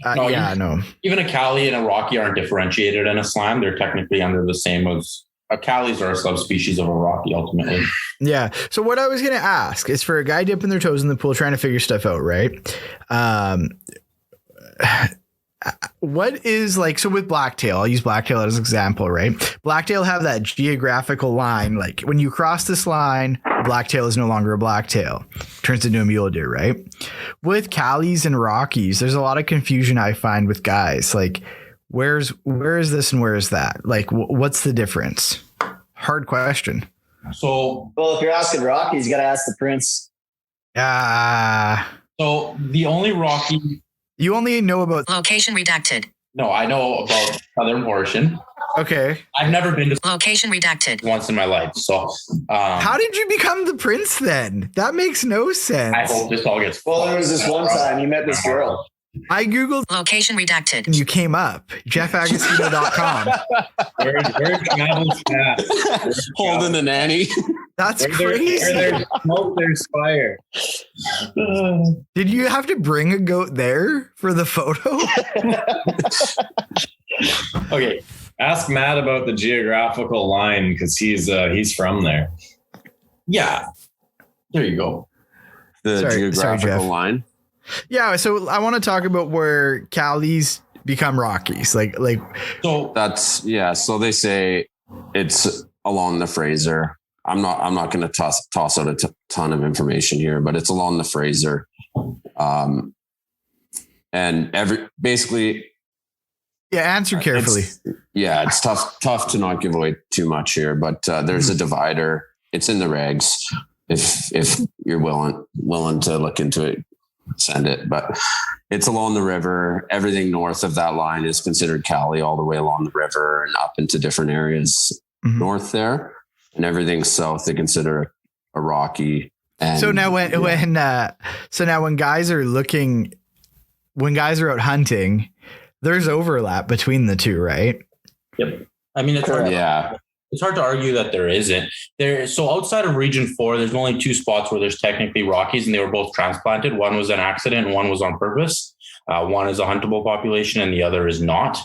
no?
Even a Cali and a Rocky aren't differentiated in a slam. They're technically under the same as Calis are a subspecies of a Rocky ultimately.
Yeah. So what I was going to ask is for a guy dipping their toes in the pool, trying to figure stuff out, right? What is like, so with blacktail, I'll use blacktail as an example, right? Blacktail have that geographical line. Like when you cross this line, blacktail is no longer a blacktail, turns into a mule deer, right? With Calis and Rockies, there's a lot of confusion I find with guys. Like, where is this and where is that? Like, what's the difference? Hard question.
So,
well, if you're asking Rockies, you got to ask the Prince.
So the only Rocky.
You only know about
location redacted.
No, I know about southern portion.
Okay.
I've never been to
location redacted
once in my life. So
how did you become the Prince then? That makes no sense.
I hope this all gets
well. There was this one time you met this girl.
I Googled
location redacted
and you came up. JeffAgostino.com.
Where's Travis at?
Holding the nanny.
That's crazy.
Where there's smoke, there's fire.
Did you have to bring a goat there for the photo?
Okay.
Ask Matt about the geographical line because he's from there.
Yeah. There you go.
The geographical
Jeff.
line.
Yeah, so I want to talk about where Cali's become Rockies.
So
So they say it's along the Fraser. I'm not going to toss out a ton of information here, but it's along the Fraser. And basically.
Yeah, answer carefully.
It's tough to not give away too much here, but there's a divider. It's in the regs. If you're willing to look into it, send it. But it's along the river. Everything north of that line is considered Cali, all the way along the river and up into different areas north there. And everything south they consider a Rocky. And
so now when guys are out hunting, there's overlap between the two, right?
Yep. I mean, it's hard to argue that there isn't. So outside of Region 4, there's only two spots where there's technically Rockies, and they were both transplanted. One was an accident and one was on purpose. One is a huntable population and the other is not.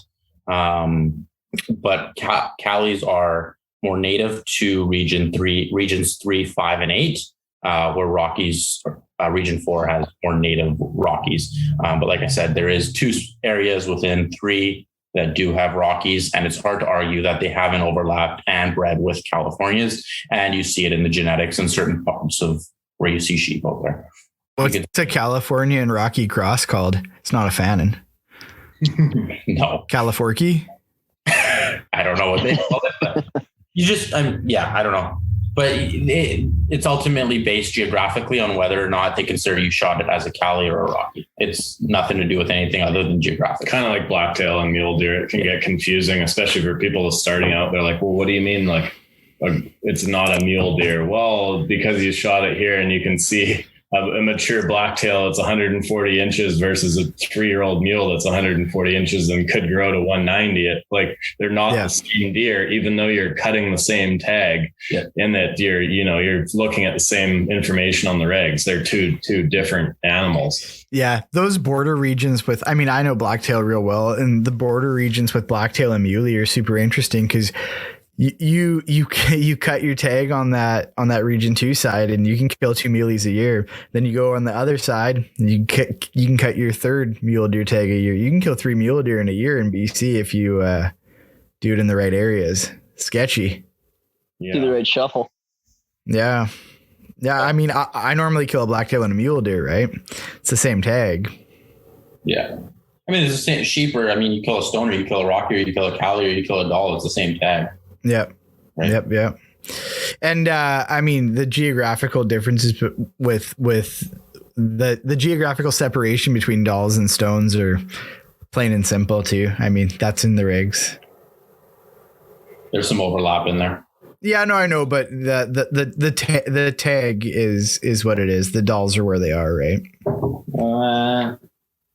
But Calis are more native to regions 3, 5, and 8, where Rockies, Region 4 has more native Rockies. But like I said, there is two areas within 3 that do have Rockies, and it's hard to argue that they haven't overlapped and bred with Californias. And you see it in the genetics in certain parts of where you see sheep out there.
What's a California and Rocky cross called? It's not a Fannin.
No.
California?
I don't know what they call it, but I don't know. But it's ultimately based geographically on whether or not they consider you shot it as a Cali or a Rocky. It's nothing to do with anything other than geographic.
Kind of like blacktail and mule deer. It can get confusing, especially for people starting out. They're like, well, what do you mean? Like, it's not a mule deer. Well, because you shot it here and you can see a mature blacktail that's 140 inches versus a 3-year-old mule that's 140 inches and could grow to 190. Like they're not the same deer, even though you're cutting the same tag in that you're looking at the same information on the regs. They're two different animals. Yeah.
Those border regions I know blacktail real well, and the border regions with blacktail and muley are super interesting because you cut your tag on that region 2 side and you can kill 2 muleys a year. Then you go on the other side and you can cut your 3rd mule deer tag a year. You can kill 3 mule deer in a year in BC if you do it in the right areas. Sketchy.
Do the right shuffle.
Yeah. I mean, I normally kill a blacktail and a mule deer, right? It's the same tag.
Yeah. I mean, it's the same sheep, or you kill a stoner, you kill a Rocky, or you kill a Cali, or you kill a doll. It's the same tag.
Yep. Right. Yep. And the geographical differences with the geographical separation between dolls and stones are plain and simple too. That's in the regs.
There's some overlap in there.
Yeah, no, I know, but the tag is what it is. The dolls are where they are, right?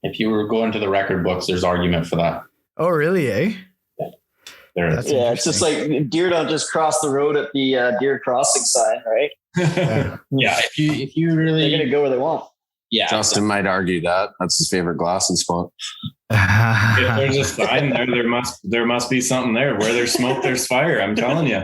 If you were going to the record books, there's argument for that.
Oh, really? Eh?
It's just like deer don't just cross the road at the deer crossing sign, right?
Yeah, if you really,
they're gonna go where they want.
Yeah, Justin might argue that that's his favorite glassing spot.
If there's a sign there must be something there. Where there's smoke, there's fire. I'm telling you.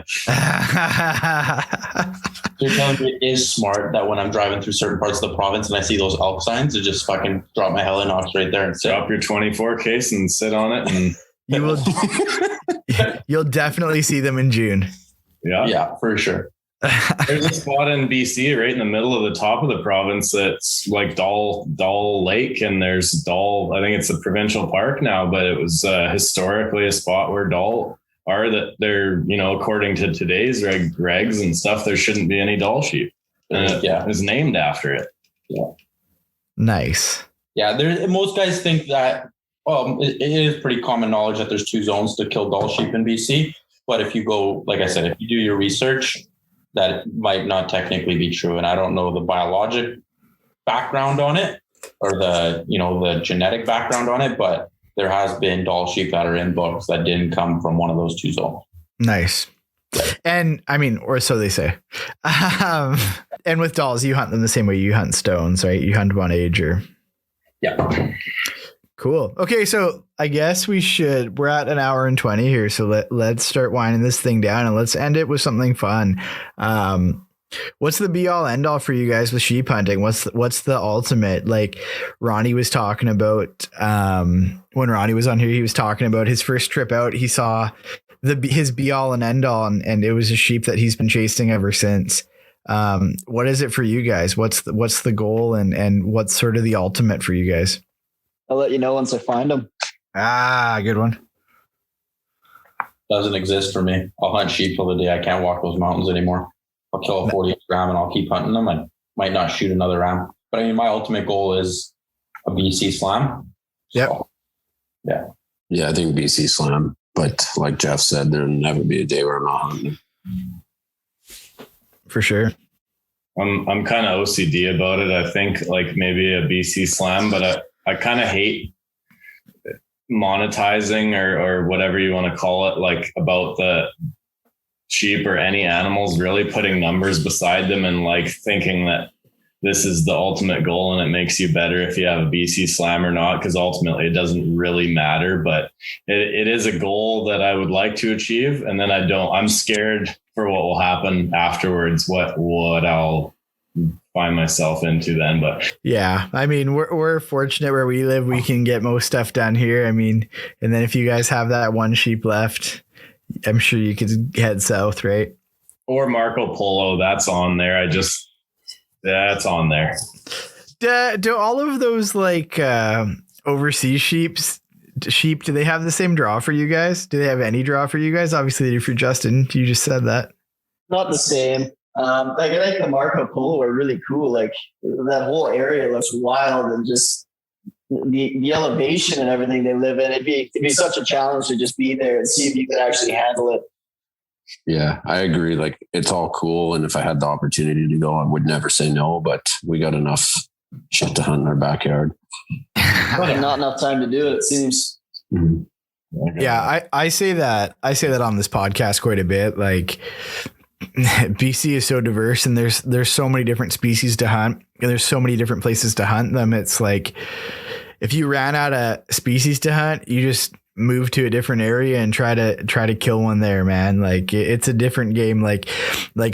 You're telling me it is smart that when I'm driving through certain parts of the province and I see those elk signs, to just fucking drop my Helinox right there and sit.
Drop your 24 case and sit on it, and
you will. You'll definitely see them in June.
Yeah, for sure.
There's a spot in BC right in the middle of the top of the province that's like Doll Lake, and there's Doll. I think it's a provincial park now, but it was historically a spot where Doll are. That they're according to today's regs and stuff, there shouldn't be any Doll sheep. It is named after it.
Yeah,
nice.
Yeah, most guys think that. It is pretty common knowledge that there's 2 zones to kill Doll sheep in BC. But if you go, like I said, if you do your research, that might not technically be true. And I don't know the biologic background on it or the genetic background on it, but there has been Doll sheep that are in books that didn't come from one of those 2 zones.
Nice. And I mean, or so they say. And with dolls, you hunt them the same way you hunt stones, right? You hunt them on age or.
Yeah.
Cool. Okay. So I guess we're at an hour and 20 here. So let's start winding this thing down and let's end it with something fun. What's the be all end all for you guys with sheep hunting? What's the ultimate? Like Ronnie was talking about, when Ronnie was on here, he was talking about his first trip out. He saw his be all and end all, and it was a sheep that he's been chasing ever since. What is it for you guys? What's the goal and what's sort of the ultimate for you guys?
I'll let you know once I find them.
Good one.
Doesn't exist for me. I'll hunt sheep till the day I can't walk those mountains anymore. I'll kill a 40 ram and I'll keep hunting them. I might not shoot another ram, but I mean, my ultimate goal is a BC slam.
Yep.
So, yeah.
Yeah, I think BC slam. But like Jeff said, there'll never be a day where I'm not hunting.
For sure.
I'm kind of OCD about it. I think like maybe a BC slam, but I kind of hate monetizing or whatever you want to call it, like about the sheep or any animals, really putting numbers beside them and like thinking that this is the ultimate goal and it makes you better if you have a BC slam or not, because ultimately it doesn't really matter, but it is a goal that I would like to achieve. And then I'm scared for what will happen afterwards, what I'll find myself into then. But
yeah, I mean, we're fortunate where we live. We can get most stuff done here. I mean, and then if you guys have that one sheep left, I'm sure you could head south, right?
Or Marco Polo, that's on there. That's on there.
Do all of those like overseas sheep, do they have the same draw for you guys? Do they have any draw for you guys? Obviously they do for Justin. You just said that.
Not the same. Like I think the Marco Polo are really cool. Like that whole area looks wild, and just the elevation and everything they live in. It'd be such a challenge to just be there and see if you can actually handle it.
Yeah, I agree. Like it's all cool. And if I had the opportunity to go, I would never say no, but we got enough shit to hunt in our backyard.
Not enough time to do it, it seems.
Mm-hmm.
Yeah. I say that on this podcast quite a bit. Like BC is so diverse and there's so many different species to hunt and there's so many different places to hunt them. It's like, if you ran out of species to hunt, you just move to a different area and try to kill one there, man. Like it's a different game. Like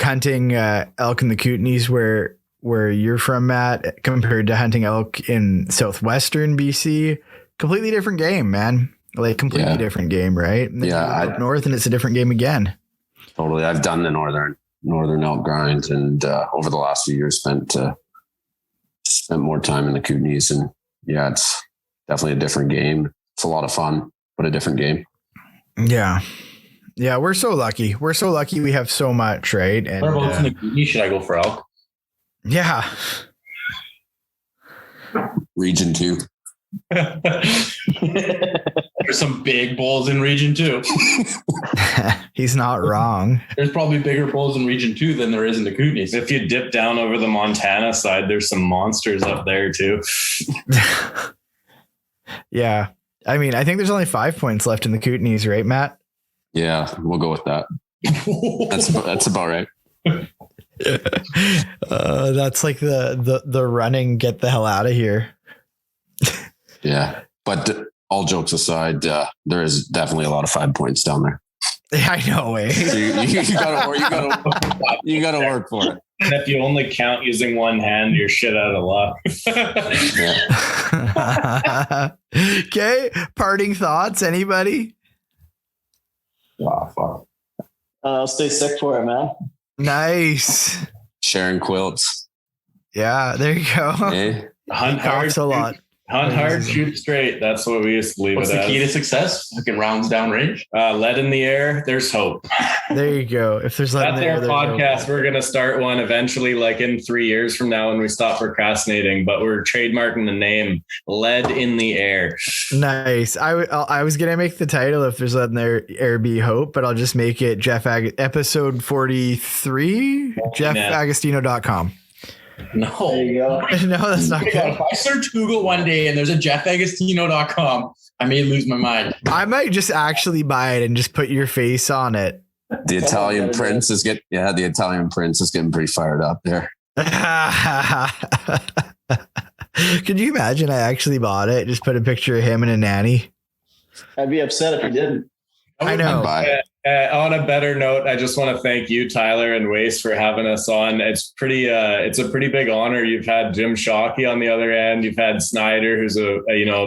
hunting elk in the Kootenays where you're from, Matt, compared to hunting elk in southwestern BC, completely different game, man. Like completely different game, right? And then up north, and it's a different game again.
Totally. I've done the northern elk grind, and over the last few years spent more time in the Kootenays, and yeah, it's definitely a different game. It's a lot of fun, but a different game.
Yeah. Yeah. We're so lucky. We have so much, right? And
whereabouts in the Kootenays should I go for elk?
Yeah.
Region 2.
There's some big bulls in Region 2.
He's not wrong.
There's probably bigger bulls in Region 2 than there is in the Kootenays.
If you dip down over the Montana side, there's some monsters up there too.
Yeah. I mean, I think there's only 5 points left in the Kootenays, right, Matt?
Yeah, we'll go with that. That's about right.
That's like the running, get the hell out of here.
Yeah. But all jokes aside, there is definitely a lot of 5 points down there.
I know, eh?
So you gotta work for it.
And if you only count using one hand, you're shit out of luck. Okay.
Parting thoughts, anybody?
Wow, fuck.
I'll stay sick for it, man.
Nice.
Sharing quilts.
Yeah, there you go.
Eh?
Hunt hard
a lot.
Hunt hard, shoot straight. That's what we used to leave
What's
it
the
as.
key to success? Fucking rounds down range.
Lead in the air. There's hope.
There you go. If there's
That's
there,
our
there's
podcast.
hope.
We're going to start one eventually, like in 3 years from now when we stop procrastinating, but we're trademarking the name Lead in the Air.
Nice. I was going to make the title If There's Lead in the Air Be Hope, but I'll just make it episode 43, jeffagostino.com.
No.
There you go.
No, that's not good.
If I search Google one day and there's a jeffagostino.com, I may lose my mind.
I might just actually buy it and just put your face on it
The Italian prince is getting pretty fired up there.
Could you imagine? I actually bought it. Just put a picture of him and a nanny.
I'd be upset if you didn't.
I know.
On a better note, I just want to thank you, Tyler and Waste, for having us on. It's a pretty big honor. You've had Jim Shockey on the other end. You've had Snyder, who's a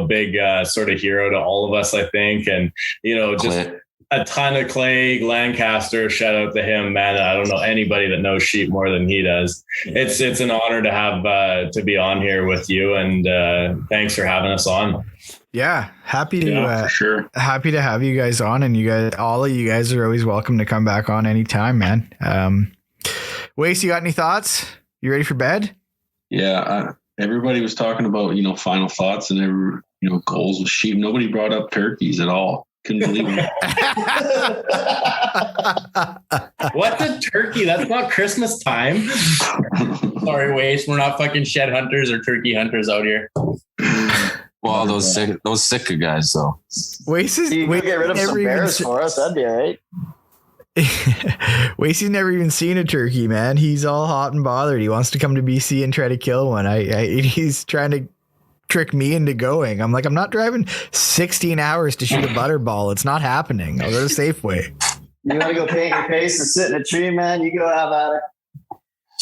big sort of hero to all of us, I think. And, just a ton of Clay Lancaster. Shout out to him, man. I don't know anybody that knows sheep more than he does. It's an honor to have to be on here with you. And thanks for having us on.
Yeah, happy to
for sure.
Happy to have you guys on, and all of you guys are always welcome to come back on anytime, man. Wace, you got any thoughts? You ready for bed?
Yeah, everybody was talking about final thoughts and goals with sheep. Nobody brought up turkeys at all. Couldn't believe it.
What's a turkey? That's not Christmas time.
Sorry, Waste. We're not fucking shed hunters or turkey hunters out here.
Well, those sicker guys, though.
You can get rid of some bears for us. That'd be all right.
Wasey's never even seen a turkey, man. He's all hot and bothered. He wants to come to BC and try to kill one. He's trying to trick me into going. I'm like, I'm not driving 16 hours to shoot a butterball. It's not happening. I'll go to Safeway.
You want to go paint your face and sit in a tree, man? You go have at it.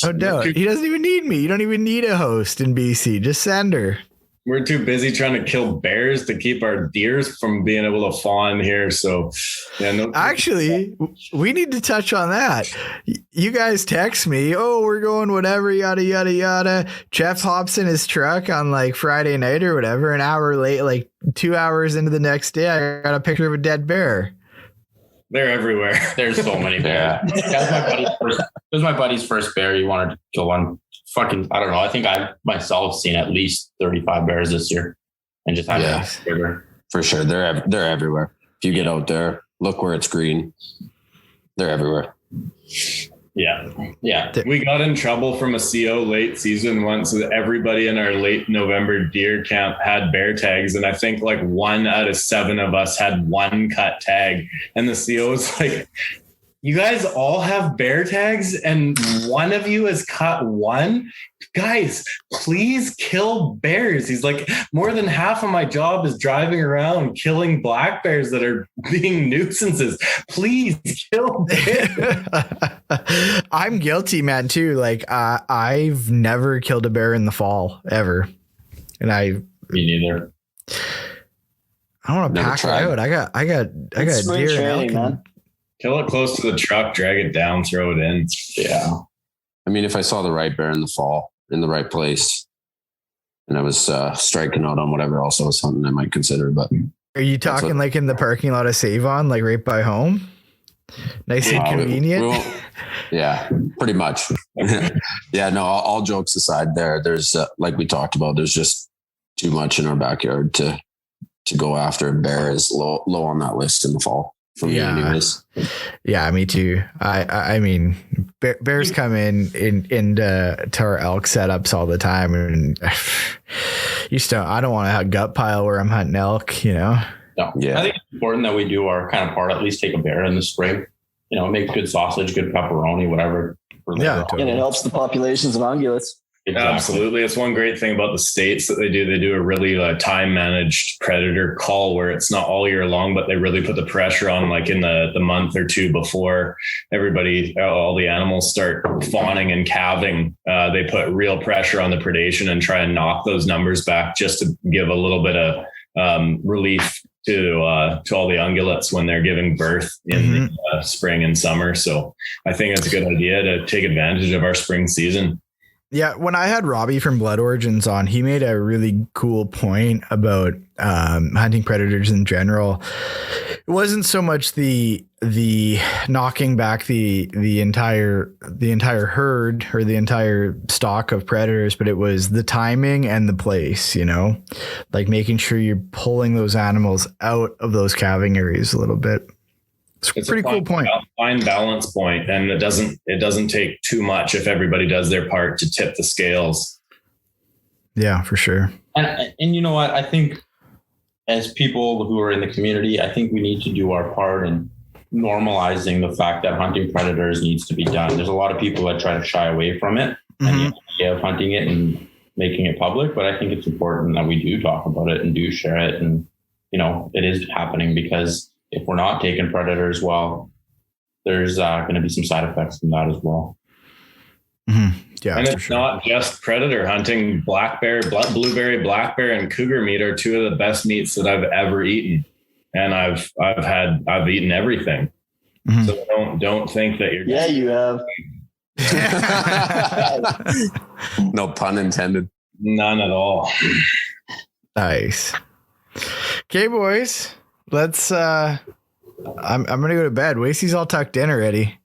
Oh, no. He doesn't even need me. You don't even need a host in BC. Just send her.
We're too busy trying to kill bears to keep our deers from being able to fawn here. So, actually,
we need to touch on that. You guys text me, oh, we're going whatever, yada, yada, yada. Jeff hops in his truck on like Friday night or whatever. An hour late, like 2 hours into the next day, I got a picture of a dead bear.
They're everywhere.
There's so many bears. That was my buddy's first bear. He wanted to kill one. Fucking, I don't know. I think I myself seen at least 35 bears this year, and just
for sure. They're everywhere. If you get out there, look where it's green. They're everywhere.
Yeah. We got in trouble from a CO late season once. Everybody in our late November deer camp had bear tags, and I think like 1 out of 7 of us had one cut tag, and the CO was like, you guys all have bear tags and one of you has caught one? Guys, please kill bears. He's like, more than half of my job is driving around killing black bears that are being nuisances. Please kill bears.
I'm guilty, man, too. Like, I've never killed a bear in the fall ever. And
me neither.
I want to pack it out. I got deer and elk. Man.
Kill it close to the truck, drag it down, throw it in.
Yeah. I mean, if I saw the right bear in the fall in the right place and I was striking out on whatever else I was hunting, I might consider. But
are you talking like in the parking lot of Save-On, like right by home? Nice and convenient.
Yeah, pretty much. Yeah, no, all jokes aside there's like we talked about, there's just too much in our backyard to go after. Bear is low on that list in the fall. Anyways.
Yeah, me too. I mean, bears come into our elk setups all the time, and I don't want to have a gut pile where I'm hunting elk, No.
Yeah. I think it's important that we do our kind of part, at least take a bear in the spring, make good sausage, good pepperoni, whatever.
Totally. And it helps the populations of ungulates.
Exactly. Absolutely. It's one great thing about the states that they do. They do a really time managed predator call where it's not all year long, but they really put the pressure on like in the month or two before all the animals start fawning and calving. They put real pressure on the predation and try and knock those numbers back just to give a little bit of relief to all the ungulates when they're giving birth in the spring and summer. So I think it's a good idea to take advantage of our spring season.
Yeah, when I had Robbie from Blood Origins on, he made a really cool point about hunting predators in general. It wasn't so much the knocking back the entire herd or the entire stock of predators, but it was the timing and the place, like making sure you're pulling those animals out of those calving areas a little bit. It's a pretty cool point.
Fine balance point, and it doesn't take too much if everybody does their part to tip the scales.
Yeah, for sure.
And you know what? I think as people who are in the community, I think we need to do our part and normalizing the fact that hunting predators needs to be done. There's a lot of people that try to shy away from it and the idea of hunting it and making it public, but I think it's important that we do talk about it and do share it. And, it is happening, because if we're not taking predators, well, there's going to be some side effects from that as well.
Yeah, and it's not just predator hunting. Black bear, blueberry, black bear, and cougar meat are two of the best meats that I've ever eaten. And I've eaten everything. So don't think that you're.
Yeah, you have.
No pun intended.
None at all.
Nice. Okay, boys. Let's. I'm gonna go to bed. Wasey's all tucked in already.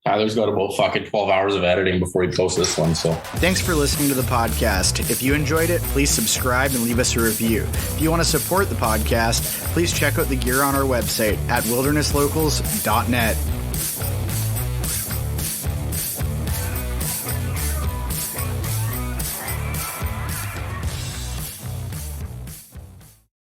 Tyler's got about fucking 12 hours of editing before he posts this one. So
thanks for listening to the podcast. If you enjoyed it, please subscribe and leave us a review. If you want to support the podcast, please check out the gear on our website at wildernesslocals.net.